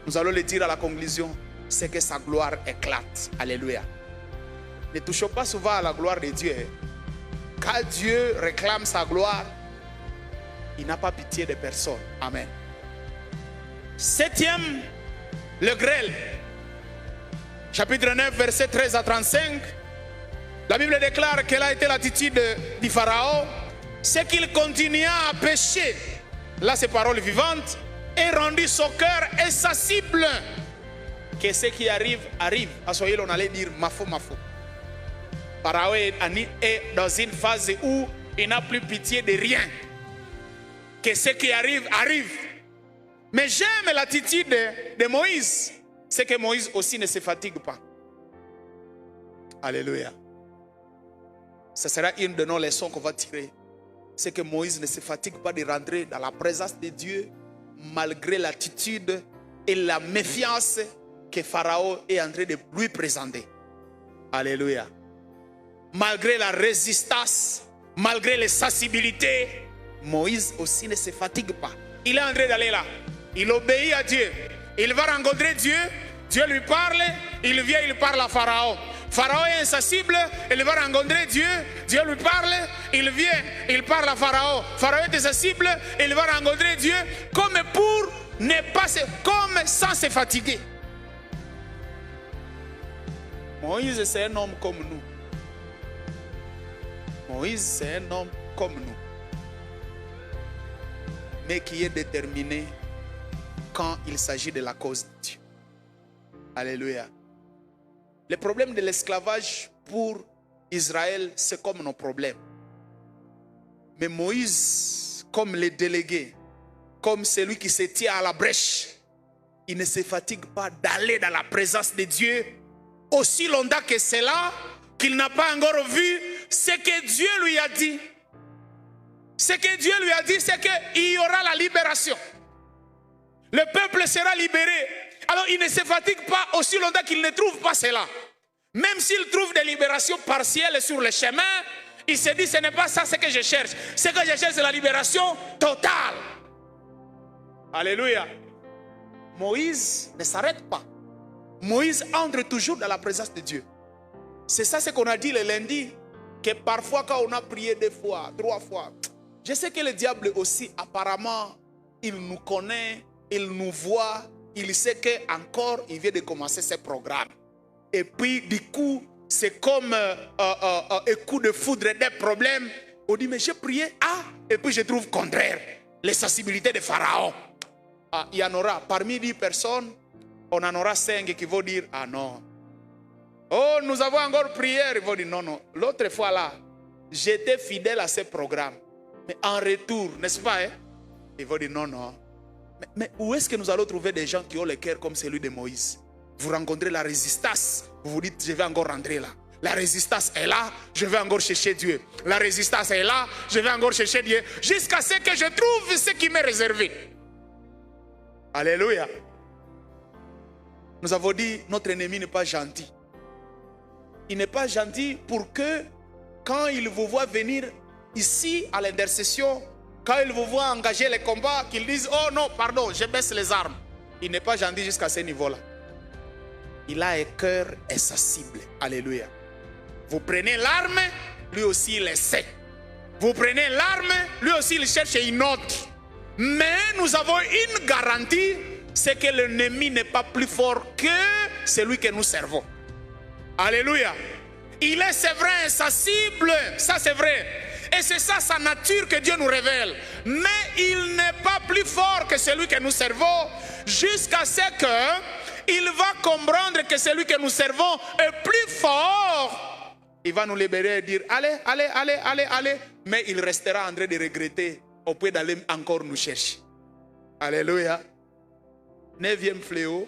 Speaker 1: nous allons le dire à la conclusion, c'est que sa gloire éclate. Alléluia. Ne touchons pas souvent à la gloire de Dieu. Quand Dieu réclame sa gloire, il n'a pas pitié de personne. Amen. Septième, le grêle. Chapitre 9, verset 13 à 35. La Bible déclare quelle a été l'attitude du Pharaon. C'est qu'il continua à pécher. Là, ces paroles vivantes. Et rendu son cœur insensible. Que ce qui arrive, arrive. À ce moment-là, on allait dire mafo, mafo. Pharaon est dans une phase où il n'a plus pitié de rien. Que ce qui arrive, arrive. Mais j'aime l'attitude de Moïse. C'est que Moïse aussi ne se fatigue pas. Alléluia. Ce sera une de nos leçons qu'on va tirer. C'est que Moïse ne se fatigue pas de rentrer dans la présence de Dieu malgré l'attitude et la méfiance que Pharaon est en train de lui présenter. Alléluia. Malgré la résistance, malgré les sensibilités, Moïse aussi ne se fatigue pas. Il est en train d'aller là. Il obéit à Dieu. Il va rencontrer Dieu. Dieu lui parle. Il vient, il parle à Pharaon. Pharaon est insensible. Il va rencontrer Dieu. Dieu lui parle. Il vient, il parle à Pharaon. Pharaon est insensible. Il va rencontrer Dieu comme pour ne pas se, comme sans se fatiguer. Moïse, c'est un homme comme nous. Moïse, c'est un homme comme nous, mais qui est déterminé quand il s'agit de la cause de Dieu. Alléluia. Le problème de l'esclavage pour Israël, c'est comme nos problèmes. Mais Moïse, comme les délégués, comme celui qui se tient à la brèche, il ne se fatigue pas d'aller dans la présence de Dieu aussi longtemps que c'est là, qu'il n'a pas encore vu ce que Dieu lui a dit. Ce que Dieu lui a dit, c'est qu'il y aura la libération. Le peuple sera libéré. Alors il ne se fatigue pas aussi longtemps qu'il ne trouve pas cela. Même s'il trouve des libérations partielles sur le chemin, il se dit, ce n'est pas ça ce que je cherche. Ce que je cherche, c'est la libération totale. Alléluia. Moïse ne s'arrête pas. Moïse entre toujours dans la présence de Dieu. C'est ça ce qu'on a dit le lundi, que parfois quand on a prié 2 fois, 3 fois, je sais que le diable aussi, apparemment, il nous connaît, il nous voit, il sait qu'encore, il vient de commencer ce programme. Et puis, du coup, c'est comme un coup de foudre des problèmes. On dit, mais j'ai prié, et puis je trouve contraire les sensibilités de Pharaon. Il y en aura, parmi 10 personnes, on en aura 5 qui vont dire, ah non. Oh, nous avons encore prié. Ils vont dire, non, non. L'autre fois là, j'étais fidèle à ce programme. Mais en retour, n'est-ce pas? Ils vont dire, non, non. Mais où est-ce que nous allons trouver des gens qui ont le cœur comme celui de Moïse? Vous rencontrez la résistance, vous vous dites, je vais encore rentrer là. La résistance est là, je vais encore chercher Dieu. La résistance est là, je vais encore chercher Dieu. Jusqu'à ce que je trouve ce qui m'est réservé. Alléluia. Nous avons dit, notre ennemi n'est pas gentil. Il n'est pas gentil pour que, quand il vous voit venir ici à l'intercession, quand il vous voit engager les combats, qu'il dise, oh non, pardon, je baisse les armes. Il n'est pas gentil jusqu'à ce niveau-là. Il a un cœur insensible. Alléluia. Vous prenez l'arme, lui aussi il essaie. Vous prenez l'arme, lui aussi il cherche une autre. Mais nous avons une garantie, c'est que l'ennemi n'est pas plus fort que celui que nous servons. Alléluia. Il est, c'est vrai, insensible. Ça c'est vrai. Et c'est ça sa nature que Dieu nous révèle. Mais il n'est pas plus fort que celui que nous servons, jusqu'à ce qu'il va comprendre que celui que nous servons est plus fort. Il va nous libérer et dire, allez, allez, allez, allez, allez. Mais il restera en train de regretter au point d'aller encore nous chercher. Alléluia. 9e fléau.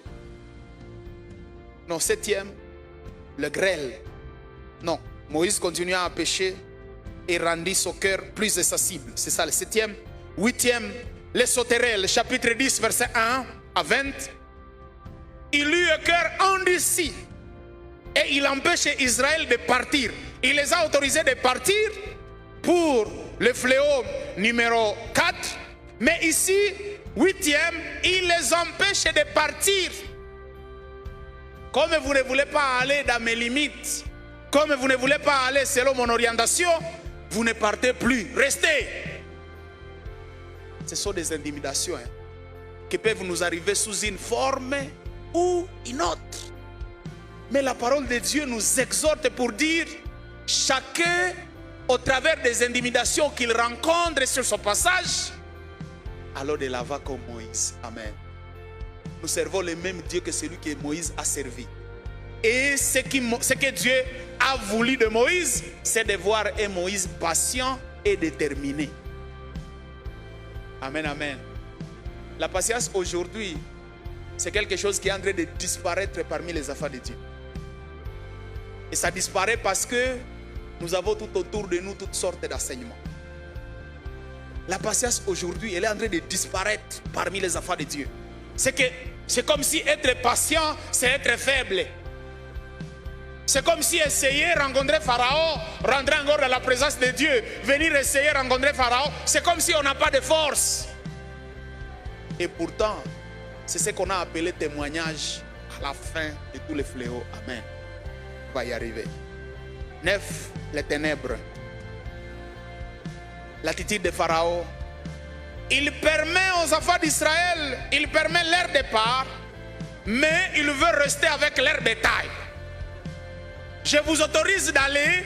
Speaker 1: Non, 7e. Le grêle. Non, Moïse continua à pécher et rendit son cœur plus insensible. C'est ça le 7e. 8e, les sauterelles, chapitre 10, verset 1 à 20. Il eut un cœur endurci et il empêche Israël de partir. Il les a autorisés de partir pour le fléau numéro 4. Mais ici, 8e, il les empêche de partir. Comme vous ne voulez pas aller dans mes limites, comme vous ne voulez pas aller selon mon orientation, vous ne partez plus. Restez. Ce sont des intimidations qui peuvent nous arriver sous une forme ou une autre. Mais la parole de Dieu nous exhorte pour dire, chacun au travers des intimidations qu'il rencontre sur son passage, alors de la va comme Moïse. Amen. Nous servons le même Dieu que celui que Moïse a servi. Et ce que Dieu a voulu de Moïse, c'est de voir un Moïse patient et déterminé. Amen, amen. La patience aujourd'hui, c'est quelque chose qui est en train de disparaître parmi les enfants de Dieu. Et ça disparaît parce que nous avons tout autour de nous toutes sortes d'enseignements. La patience aujourd'hui, elle est en train de disparaître parmi les enfants de Dieu. C'est comme si être patient, c'est être faible. C'est comme si essayer de rencontrer Pharaon, rentrer encore dans la présence de Dieu, venir essayer de rencontrer Pharaon, c'est comme si on n'a pas de force. Et pourtant, c'est ce qu'on a appelé témoignage à la fin de tous les fléaux. Amen. On va y arriver. 9, les ténèbres. L'attitude de Pharaon. Il permet aux enfants d'Israël, il permet leur départ, mais il veut rester avec leur bétail. Je vous autorise d'aller,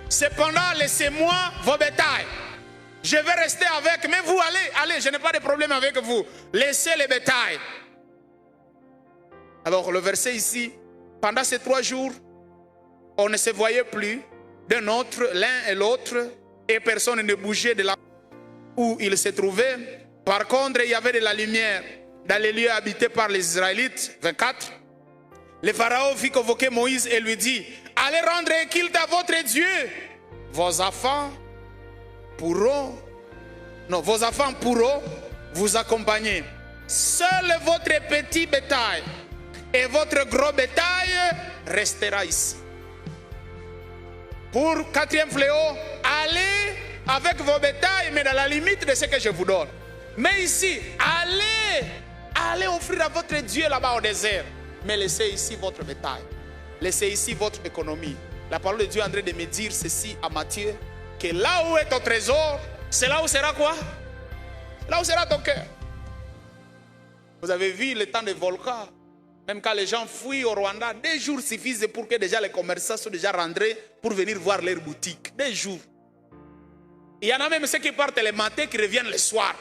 Speaker 1: cependant laissez-moi vos bétails. je vais rester avec, mais vous allez, je n'ai pas de problème avec vous. Laissez les bétails. Alors le verset ici, pendant ces 3 jours, on ne se voyait plus d'un autre, l'un et l'autre, et personne ne bougeait de là où il se trouvait. Par contre, il y avait de la lumière dans les lieux habités par les Israélites. 24. Le Pharaon fit convoquer Moïse et lui dit, allez rendre culte à votre Dieu. Vos enfants pourront vous accompagner. Seul votre petit bétail et votre gros bétail restera ici. Pour 4e fléau, allez avec vos bétails, mais dans la limite de ce que je vous donne. Mais ici, allez offrir à votre Dieu là-bas au désert. Mais laissez ici votre bétail. Laissez ici votre économie. La parole de Dieu est en train de me dire ceci à Matthieu, que là où est ton trésor, c'est là où sera quoi? Là où sera ton cœur. Vous avez vu le temps des volcans. Même quand les gens fuient au Rwanda, 2 jours suffisent pour que déjà les commerçants soient déjà rentrés pour venir voir leur boutique. 2 jours. Il y en a même ceux qui partent le matin qui reviennent le soir.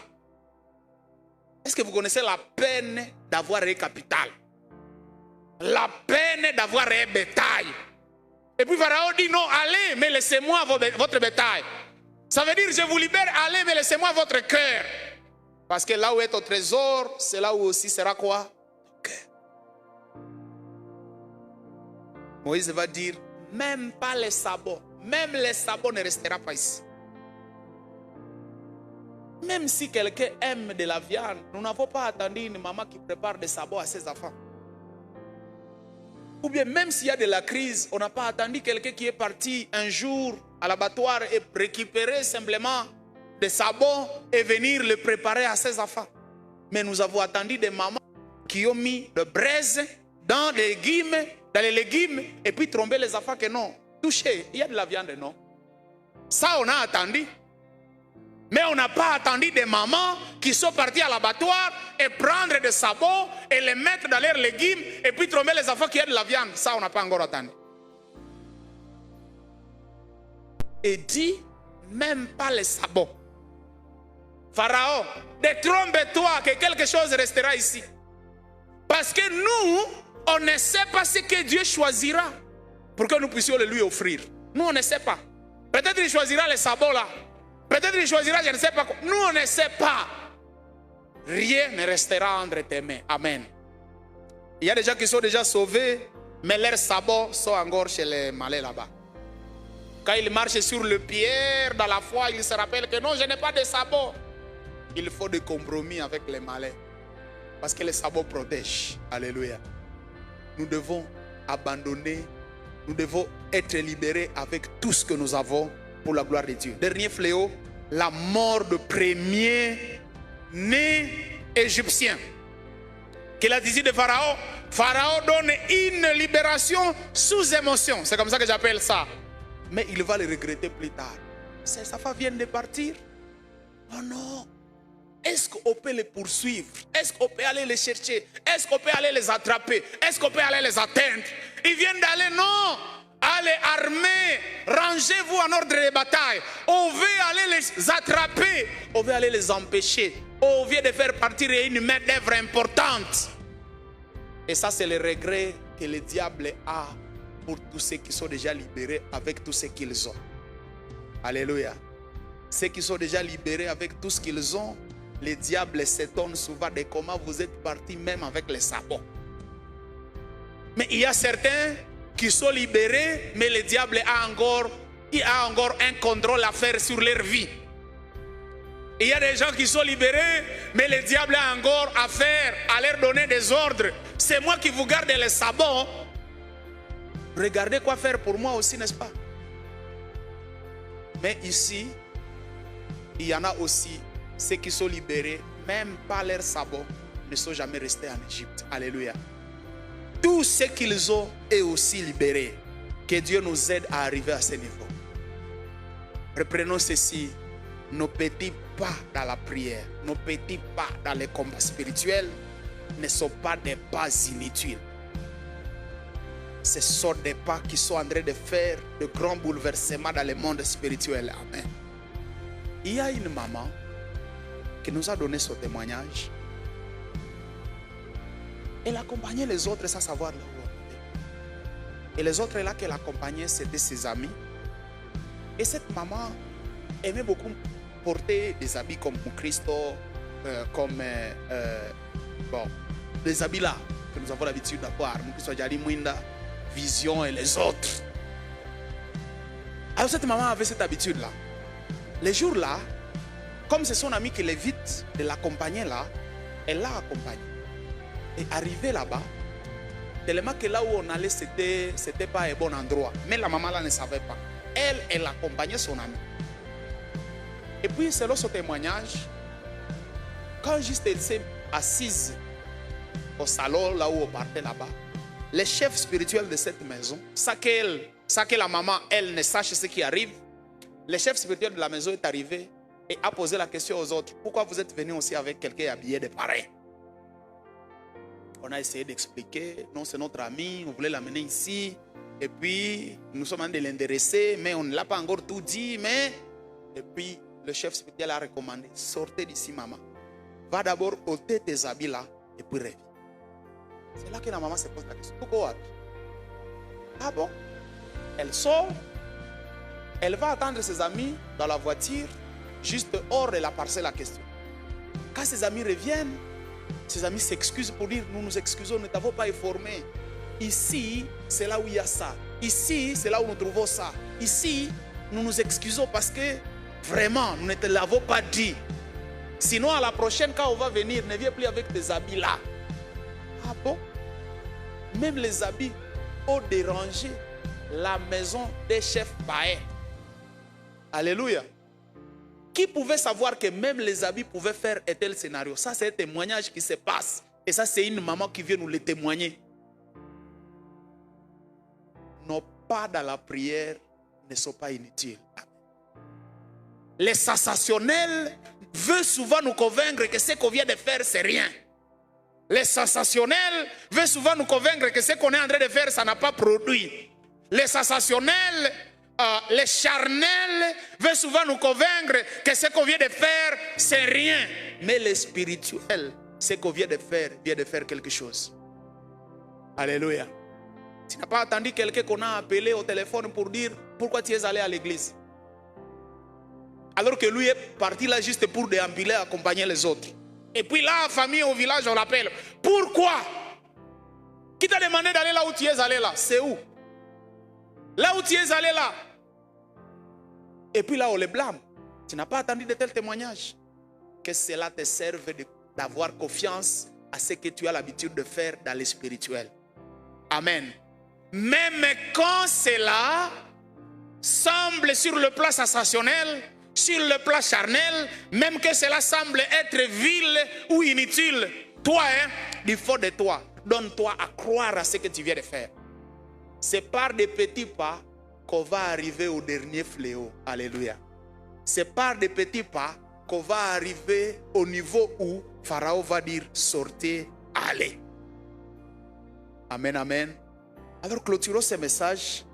Speaker 1: Est-ce que vous connaissez la peine d'avoir un capital? La peine d'avoir un bétail. Et puis Pharaon dit non, allez, mais laissez-moi votre bétail. Ça veut dire je vous libère, allez, mais laissez-moi votre cœur. Parce que là où est ton trésor, c'est là où aussi sera quoi? Ton cœur. Moïse va dire, même pas les sabots, même les sabots ne resteront pas ici. Même si quelqu'un aime de la viande, nous n'avons pas attendu une maman qui prépare des sabots à ses enfants. Ou bien même s'il y a de la crise, on n'a pas attendu quelqu'un qui est parti un jour à l'abattoir et récupérer simplement des sabots et venir le préparer à ses enfants. Mais nous avons attendu des mamans qui ont mis de braise dans les légumes et puis tromper les enfants que non. Touché, il y a de la viande, non? Ça, on a attendu. Mais on n'a pas attendu des mamans qui sont parties à l'abattoir et prendre des sabots et les mettre dans leurs légumes et puis tromper les enfants qui ont de la viande. Ça, on n'a pas encore attendu. Et dit, même pas les sabots. Pharaon, détrompe-toi que quelque chose restera ici. Parce que nous, on ne sait pas ce que Dieu choisira pour que nous puissions le lui offrir. Nous, on ne sait pas. Peut-être qu'il choisira les sabots là. Peut-être qu'il choisira, je ne sais pas quoi. Nous, on ne sait pas. Rien ne restera entre tes mains. Amen. Il y a des gens qui sont déjà sauvés, mais leurs sabots sont encore chez les malais là-bas. Quand ils marchent sur le pierre dans la foi, ils se rappellent que non, je n'ai pas de sabots. Il faut des compromis avec les malais. Parce que les sabots protègent. Alléluia. Nous devons abandonner. Nous devons être libérés avec tout ce que nous avons pour la gloire de Dieu. Dernier fléau, la mort de premier-né égyptien. Qu'il a dit de Pharaon. Pharaon donne une libération sous émotion. C'est comme ça que j'appelle ça. Mais il va le regretter plus tard. Sa femme vient de partir. Oh non. Est-ce qu'on peut les poursuivre? Est-ce qu'on peut aller les chercher? Est-ce qu'on peut aller les attraper? Est-ce qu'on peut aller les atteindre? Ils viennent d'aller, non. Allez armer, rangez-vous en ordre de bataille. On veut aller les attraper, on veut aller les empêcher. On vient de faire partir une main d'œuvre importante. Et ça, c'est le regret que le diable a pour tous ceux qui sont déjà libérés avec tout ce qu'ils ont. Alléluia. Ceux qui sont déjà libérés avec tout ce qu'ils ont, le diable s'étonne souvent de comment vous êtes partis même avec les sabots. Mais il y a certains qui sont libérés, mais le diable a encore un contrôle à faire sur leur vie. Il y a des gens qui sont libérés, mais le diable a encore affaire à leur donner des ordres. C'est moi qui vous garde les sabots. Regardez quoi faire pour moi aussi, n'est-ce pas? Mais ici, il y en a aussi ceux qui sont libérés, même pas leurs sabots, ne sont jamais restés en Égypte. Alléluia. Tout ce qu'ils ont est aussi libéré. Que Dieu nous aide à arriver à ce niveau. Reprenons ceci. Nos petits pas dans la prière, nos petits pas dans les combats spirituels ne sont pas des pas inutiles. Ce sont des pas qui sont en train de faire de grands bouleversements dans le monde spirituel. Amen. Il y a une maman qui nous a donné ce témoignage. Elle accompagnait les autres sans savoir leur volonté. Et les autres là qu'elle accompagnait, c'était ses amis. Et cette maman aimait beaucoup porter des habits comme Christo, comme bon, les habits là que nous avons l'habitude d'avoir, Vision et les autres. Alors cette maman avait cette habitude là. Les jours là, comme c'est son ami qui l'évite de l'accompagner là, elle l'a accompagné. Et arrivé là-bas, tellement que là où on allait, c'était pas un bon endroit. Mais la maman là ne savait pas. Elle accompagnait son ami. Et puis, selon son témoignage, quand juste elle s'est assise au salon, là où on partait là-bas, les chefs spirituels de cette maison, sans que la maman, elle ne sache ce qui arrive, le chef spirituel de la maison est arrivé et a posé la question aux autres. Pourquoi vous êtes venus aussi avec quelqu'un habillé de pareil? On a essayé d'expliquer. Non, c'est notre ami, on voulait l'amener ici. Et puis, nous sommes en train de l'intéresser, mais on ne l'a pas encore tout dit. Et puis, le chef spirituel a recommandé, sortez d'ici, maman. Va d'abord ôter tes habits là, et puis reviens. C'est là que la maman se pose la question. Pourquoi? Ah bon? Elle sort. Elle va attendre ses amis dans la voiture, juste hors de la parcelle à question. Quand ses amis reviennent, ses amis s'excusent pour dire, nous nous excusons, nous ne t'avons pas informé. Ici, c'est là où il y a ça. Ici, c'est là où nous trouvons ça. Ici, nous nous excusons parce que vraiment, nous ne te l'avons pas dit. Sinon, à la prochaine, quand on va venir, ne viens plus avec tes habits là. Ah bon? Même les habits ont dérangé la maison des chefs Baé. Alléluia. Qui pouvait savoir que même les habits pouvaient faire un tel scénario? Ça, c'est un témoignage qui se passe. Et ça, c'est une maman qui vient nous le témoigner. Nos pas dans la prière ne sont pas inutiles. Les sensationnels veulent souvent nous convaincre que ce qu'on vient de faire, c'est rien. Les sensationnels veulent souvent nous convaincre que ce qu'on est en train de faire, ça n'a pas produit. Les sensationnels, les charnels veulent souvent nous convaincre que ce qu'on vient de faire, c'est rien. Mais les spirituels, ce qu'on vient de faire quelque chose. Alléluia. Tu n'as pas attendu quelqu'un qu'on a appelé au téléphone pour dire pourquoi tu es allé à l'église. Alors que lui est parti là juste pour déambuler, accompagner les autres. Et puis là, en famille, au village, on l'appelle. Pourquoi? Qui t'a demandé d'aller là où tu es allé là? C'est où? Là où tu es allé là. Et puis là, on les blâme. Tu n'as pas attendu de tels témoignages. Que cela te serve d'avoir confiance à ce que tu as l'habitude de faire dans le spirituel. Amen. Même quand cela semble sur le plan sensationnel, sur le plan charnel, même que cela semble être vil ou inutile, toi, il faut de toi, donne-toi à croire à ce que tu viens de faire. C'est par des petits pas qu'on va arriver au dernier fléau. Alléluia. C'est par des petits pas qu'on va arriver au niveau où Pharaon va dire sortez, allez. Amen, amen. Alors clôturons ce message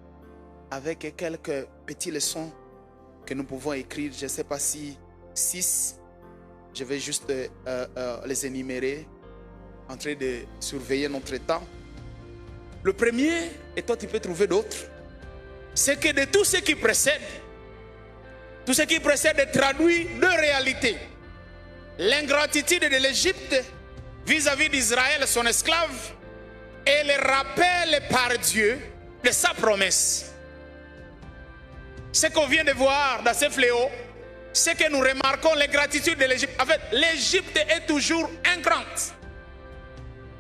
Speaker 1: avec quelques petites leçons que nous pouvons écrire. Je ne sais pas si 6, je vais juste les énumérer en train de surveiller notre temps. Le premier, et toi tu peux trouver d'autres, c'est que de tout ce qui précède traduit deux réalités. L'ingratitude de l'Égypte vis-à-vis d'Israël, son esclave, et le rappel par Dieu de sa promesse. Ce qu'on vient de voir dans ce fléau, c'est que nous remarquons l'ingratitude de l'Égypte. En fait, l'Égypte est toujours ingrate.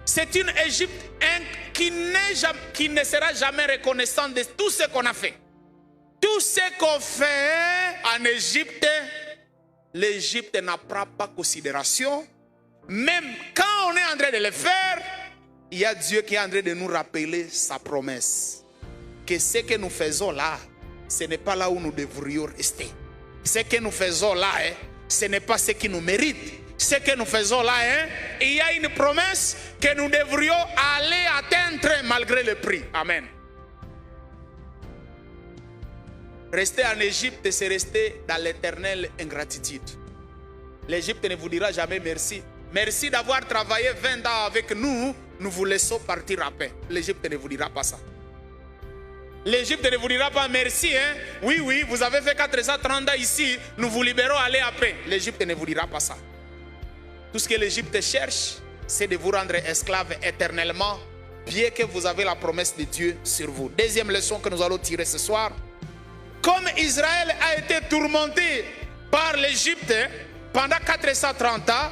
Speaker 1: C'est une Égypte qui ne sera jamais reconnaissante de tout ce qu'on a fait. Tout ce qu'on fait en Égypte, l'Égypte n'a pas considération. Même quand on est en train de le faire, il y a Dieu qui est en train de nous rappeler sa promesse. Que ce que nous faisons là, ce n'est pas là où nous devrions rester. Ce que nous faisons là, ce n'est pas ce qui nous mérite. Ce que nous faisons là, il y a une promesse que nous devrions aller atteindre malgré le prix. Amen. Rester en Égypte, c'est rester dans l'éternelle ingratitude. L'Égypte ne vous dira jamais merci. Merci d'avoir travaillé 20 ans avec nous, nous vous laissons partir à paix. L'Égypte ne vous dira pas ça. L'Égypte ne vous dira pas merci. Hein? Oui, oui, vous avez fait 430 ans ici, nous vous libérons, allez à paix. L'Égypte ne vous dira pas ça. Tout ce que l'Égypte cherche, c'est de vous rendre esclaves éternellement, bien que vous avez la promesse de Dieu sur vous. Deuxième leçon que nous allons tirer ce soir. Comme Israël a été tourmenté par l'Égypte pendant 430 ans,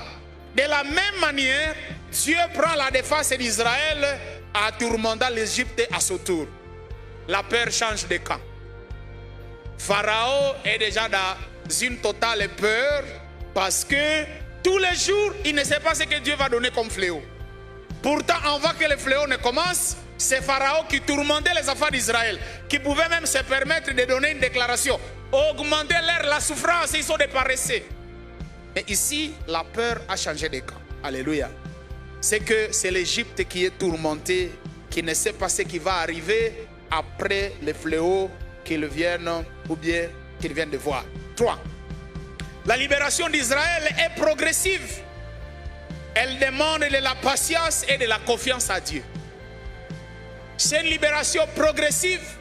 Speaker 1: de la même manière, Dieu prend la défense d'Israël en tourmentant l'Égypte à son tour. La peur change de camp. Pharaon est déjà dans une totale peur parce que tous les jours, il ne sait pas ce que Dieu va donner comme fléau. Pourtant, avant que le fléau ne commence, c'est Pharaon qui tourmentait les enfants d'Israël, qui pouvait même se permettre de donner une déclaration. Augmenter la souffrance, ils sont des paresseux. Mais ici, la peur a changé de camp. Alléluia. C'est que c'est l'Égypte qui est tourmentée, qui ne sait pas ce qui va arriver après les fléaux qu'ils viennent ou bien qu'ils viennent de voir. 3. La libération d'Israël est progressive. Elle demande de la patience et de la confiance à Dieu. C'est une libération progressive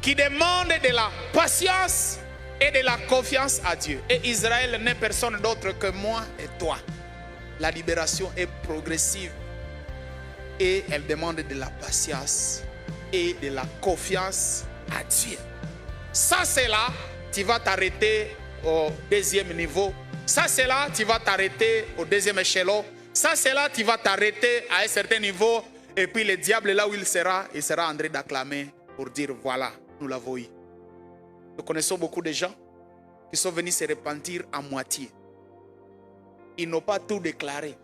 Speaker 1: qui demande de la patience et de la confiance à Dieu. Et Israël n'est personne d'autre que moi et toi. La libération est progressive et elle demande de la patience et de la confiance à Dieu. Ça, c'est là, tu vas t'arrêter au deuxième niveau. Ça, c'est là, tu vas t'arrêter au deuxième échelon. Ça, c'est là, tu vas t'arrêter à un certain niveau. Et puis le diable, là où il sera en train d'acclamer pour dire, voilà, nous l'avons eu. Nous connaissons beaucoup de gens qui sont venus se repentir à moitié. Ils n'ont pas tout déclaré.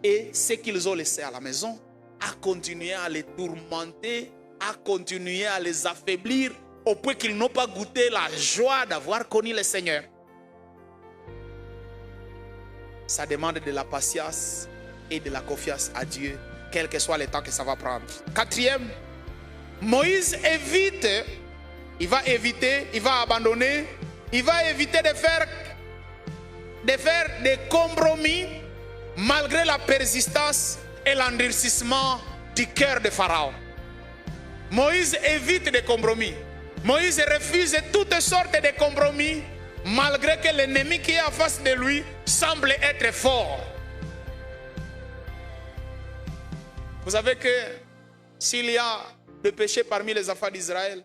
Speaker 1: Et ce qu'ils ont laissé à la maison a continué à les tourmenter, a continué à les affaiblir, au point qu'ils n'ont pas goûté la joie d'avoir connu le Seigneur. Ça demande de la patience et de la confiance à Dieu, quel que soit le temps que ça va prendre. 4e, Moïse évite, il va abandonner, il va éviter de faire des compromis malgré la persistance et l'endurcissement du cœur de Pharaon. Moïse évite des compromis. Moïse refuse toutes sortes de compromis malgré que l'ennemi qui est en face de lui semble être fort. Vous savez que s'il y a des péchés parmi les enfants d'Israël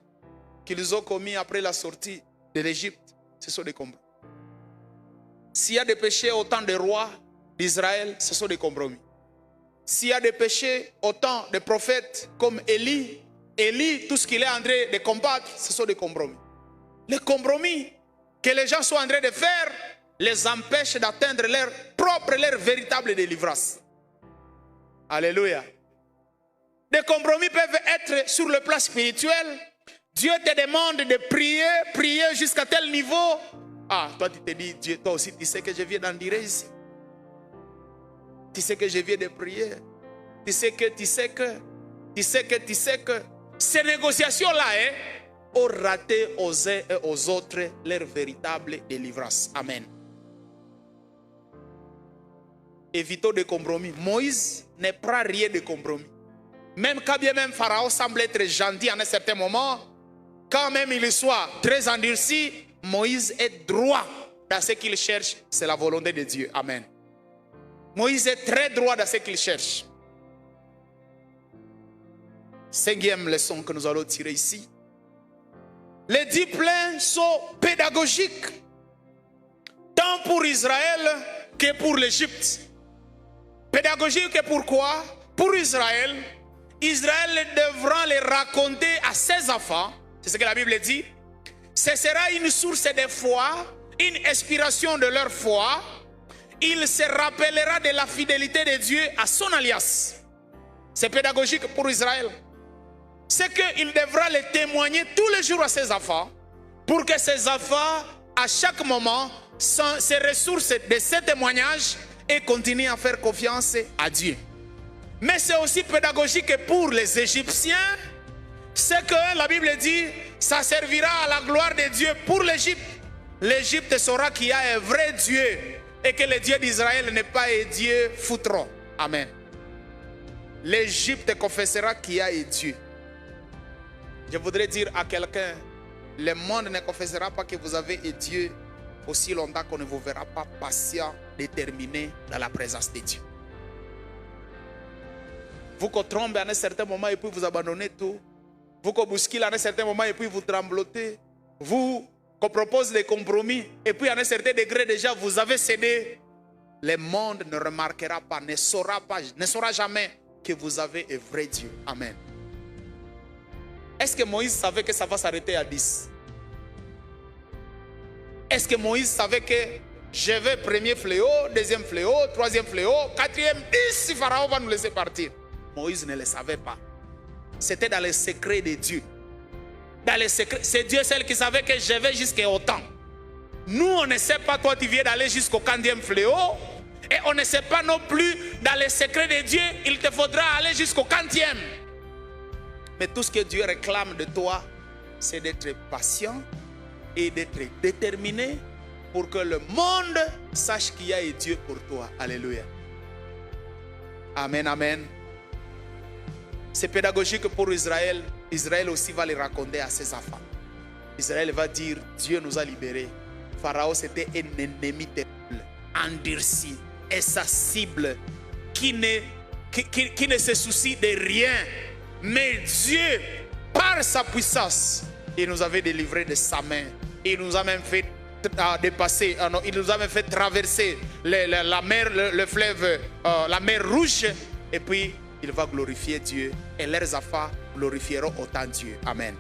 Speaker 1: qu'ils ont commis après la sortie de l'Égypte, ce sont des compromis. S'il y a des péchés au temps des rois d'Israël, ce sont des compromis. S'il y a des péchés au temps des prophètes comme Élie, tout ce qu'il est en train de combattre, ce sont des compromis. Les compromis que les gens sont en train de faire les empêchent d'atteindre leur véritable délivrance. Alléluia. Des compromis peuvent être sur le plan spirituel. Dieu te demande de prier jusqu'à tel niveau. Ah, toi tu te dis, Dieu, toi aussi tu sais que je viens d'en dire ici. Tu sais que je viens de prier. Tu sais que. Ces négociations-là ont raté aux uns et aux autres leur véritable délivrance. Amen. Évitons des compromis. Moïse ne prend rien de compromis. Même quand bien même Pharaon semble être gentil en un certain moment, quand même il soit très endurci, Moïse est droit dans ce qu'il cherche. C'est la volonté de Dieu. Amen. Moïse est très droit dans ce qu'il cherche. 5e leçon que nous allons tirer ici. Les 10 plaies sont pédagogiques, tant pour Israël que pour l'Égypte. Pédagogique pourquoi? Pour Israël, Israël devra les raconter à ses enfants. C'est ce que la Bible dit. Ce sera une source de foi, une inspiration de leur foi. Il se rappellera de la fidélité de Dieu à son alliance. C'est pédagogique pour Israël. C'est qu'il devra les témoigner tous les jours à ses enfants, pour que ses enfants, à chaque moment, se ressourcent de ces témoignages et continuent à faire confiance à Dieu. Mais c'est aussi pédagogique pour les Égyptiens. C'est que la Bible dit, Ça servira à la gloire de Dieu pour l'Égypte. L'Égypte saura qu'il y a un vrai Dieu et que le Dieu d'Israël n'est pas un Dieu foutron. Amen. L'Égypte confessera qu'il y a un Dieu. Je voudrais dire à quelqu'un, le monde ne confessera pas que vous avez un Dieu aussi longtemps qu'on ne vous verra pas patient, déterminé dans la présence de Dieu. Vous qu'on trompe à un certain moment et puis vous abandonnez tout. Vous qu'on bouscule à un certain moment et puis vous tremblotez. Vous qu'on propose des compromis et puis à un certain degré déjà vous avez cédé. Le monde ne remarquera pas, ne saura jamais que vous avez un vrai Dieu. Amen. Est-ce que Moïse savait que ça va s'arrêter à 10? Est-ce que Moïse savait que je vais premier fléau, deuxième fléau, troisième fléau, quatrième, 10 si Pharaon va nous laisser partir? Moïse ne le savait pas. C'était dans les secrets de Dieu. Dans les secrets, c'est Dieu seul qui savait que je vais jusqu'à autant. Nous, on ne sait pas, toi tu viens d'aller jusqu'au 40e fléau. Et on ne sait pas non plus, dans les secrets de Dieu, il te faudra aller jusqu'au 40e. Mais tout ce que Dieu réclame de toi, c'est d'être patient et d'être déterminé pour que le monde sache qu'il y a un Dieu pour toi. Alléluia. Amen, amen. C'est pédagogique pour Israël. Israël aussi va le raconter à ses enfants. Israël va dire, Dieu nous a libérés. Pharaon, c'était un ennemi terrible, endurci, insacible, qui ne se soucie de rien. Mais Dieu, par sa puissance, il nous avait délivrés de sa main. Il nous a même fait dépasser, il nous a même fait traverser la mer, le fleuve, la mer rouge. Et puis, il va glorifier Dieu. Et leurs enfants glorifieront autant Dieu. Amen.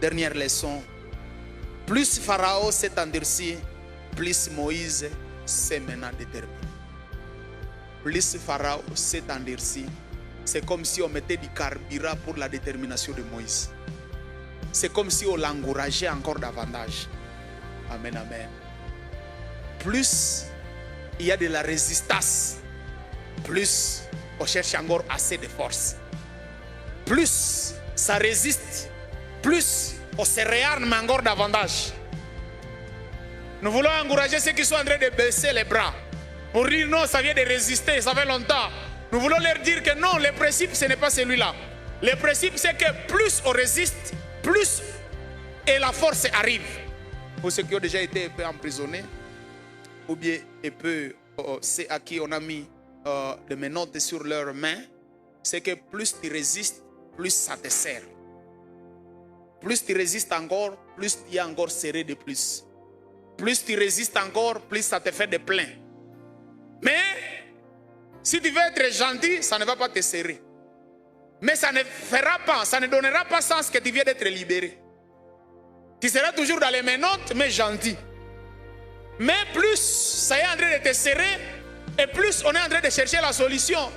Speaker 1: Dernière leçon. Plus Pharaon s'est endurci, plus Moïse s'est maintenant déterminé. Plus Pharaon s'est endurci, c'est comme si on mettait du carburant pour la détermination de Moïse. C'est comme si on l'encourageait encore davantage. Amen, amen. Plus il y a de la résistance, plus on cherche encore assez de force. Plus ça résiste, plus on se réarme encore davantage. Nous voulons encourager ceux qui sont en train de baisser les bras. Pour dire non, ça vient de résister, ça fait longtemps. Nous voulons leur dire que non, le principe, ce n'est pas celui-là. Le principe, c'est que plus on résiste, plus et la force arrive. Pour ceux qui ont déjà été un peu emprisonnés, ou bien un peu, c'est à qui on a mis des menottes sur leurs mains, c'est que plus tu résistes, plus ça te sert. Plus tu résistes encore, plus tu es encore serré de plus. Plus tu résistes encore, plus ça te fait de plein. Mais si tu veux être gentil, ça ne va pas te serrer. Mais ça ne fera pas, ça ne donnera pas sens que tu viens d'être libéré. Tu seras toujours dans les menottes, mais gentil. Mais plus ça est en train de te serrer, et plus on est en train de chercher la solution.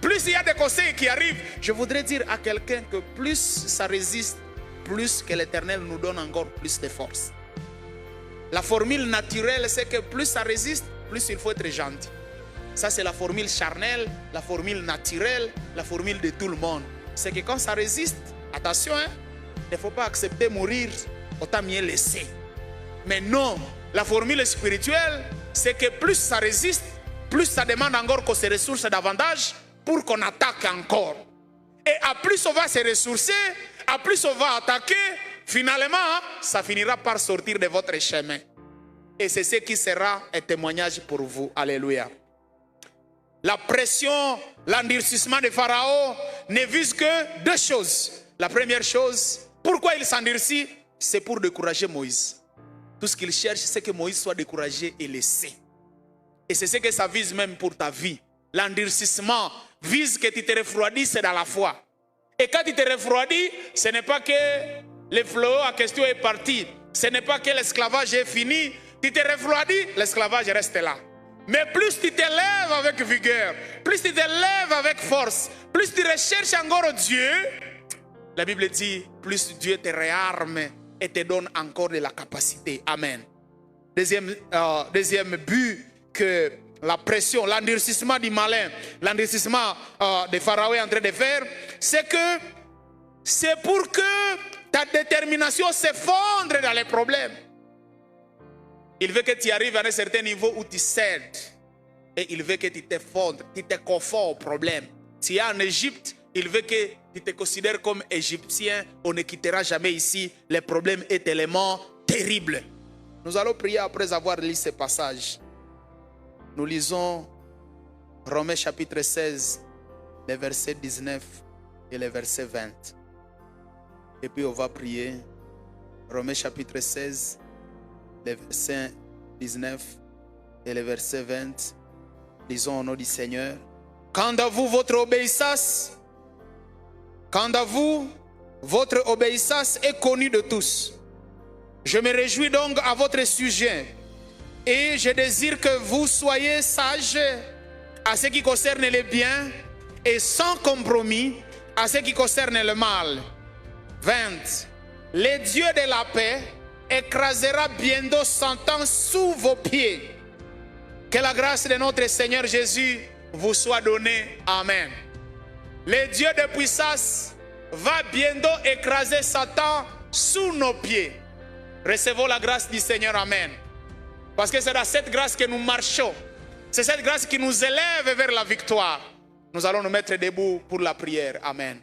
Speaker 1: Plus il y a des conseils qui arrivent. Je voudrais dire à quelqu'un que plus ça résiste, plus que l'Éternel nous donne encore plus de force. La formule naturelle, c'est que plus ça résiste, plus il faut être gentil. Ça, c'est la formule charnelle, la formule naturelle, la formule de tout le monde. C'est que quand ça résiste, attention, hein, il ne faut pas accepter mourir, autant mieux laisser. Mais non, la formule spirituelle, c'est que plus ça résiste, plus ça demande encore qu'on se ressource davantage pour qu'on attaque encore. Et à plus on va se ressourcer, à plus on va attaquer, finalement, ça finira par sortir de votre chemin. Et c'est ce qui sera un témoignage pour vous. Alléluia. La pression, l'endurcissement de Pharaon ne vise que deux choses. La première chose, pourquoi il s'endurcit? C'est pour décourager Moïse. Tout ce qu'il cherche, c'est que Moïse soit découragé et laissé. Et c'est ce que ça vise même pour ta vie. L'endurcissement vise que tu te refroidisses dans la foi. Et quand tu te refroidis, ce n'est pas que le fléau en question est parti. Ce n'est pas que l'esclavage est fini. Tu te refroidis, l'esclavage reste là. Mais plus tu te lèves avec vigueur, plus tu te lèves avec force, plus tu recherches encore Dieu, la Bible dit, plus Dieu te réarme et te donne encore de la capacité. Amen. Deuxième but que la pression, l'endurcissement du malin, l'endurcissement de Pharaon est en train de faire, c'est que c'est pour que ta détermination s'effondre dans les problèmes. Il veut que tu arrives à un certain niveau où tu cèdes. Et il veut que tu t'effondres, tu te conformes au problème. Tu es en Égypte, il veut que tu te considères comme Égyptien. On ne quittera jamais ici. Les problèmes est tellement terrible. Nous allons prier après avoir lu ce passage. Nous lisons Romains chapitre 16, les versets 19 et les versets 20. Et puis on va prier. Romains chapitre 16, les versets 19 et les versets 20. Lisons au nom du Seigneur. Quant à vous, votre obéissance, est connue de tous. Je me réjouis donc à votre sujet et je désire que vous soyez sages à ce qui concerne les biens et sans compromis à ce qui concerne le mal. 20. Le Dieu de la paix écrasera bientôt Satan sous vos pieds. Que la grâce de notre Seigneur Jésus vous soit donnée. Amen. Le Dieu de puissance va bientôt écraser Satan sous nos pieds. Recevons la grâce du Seigneur. Amen. Parce que c'est dans cette grâce que nous marchons. C'est cette grâce qui nous élève vers la victoire. Nous allons nous mettre debout pour la prière. Amen.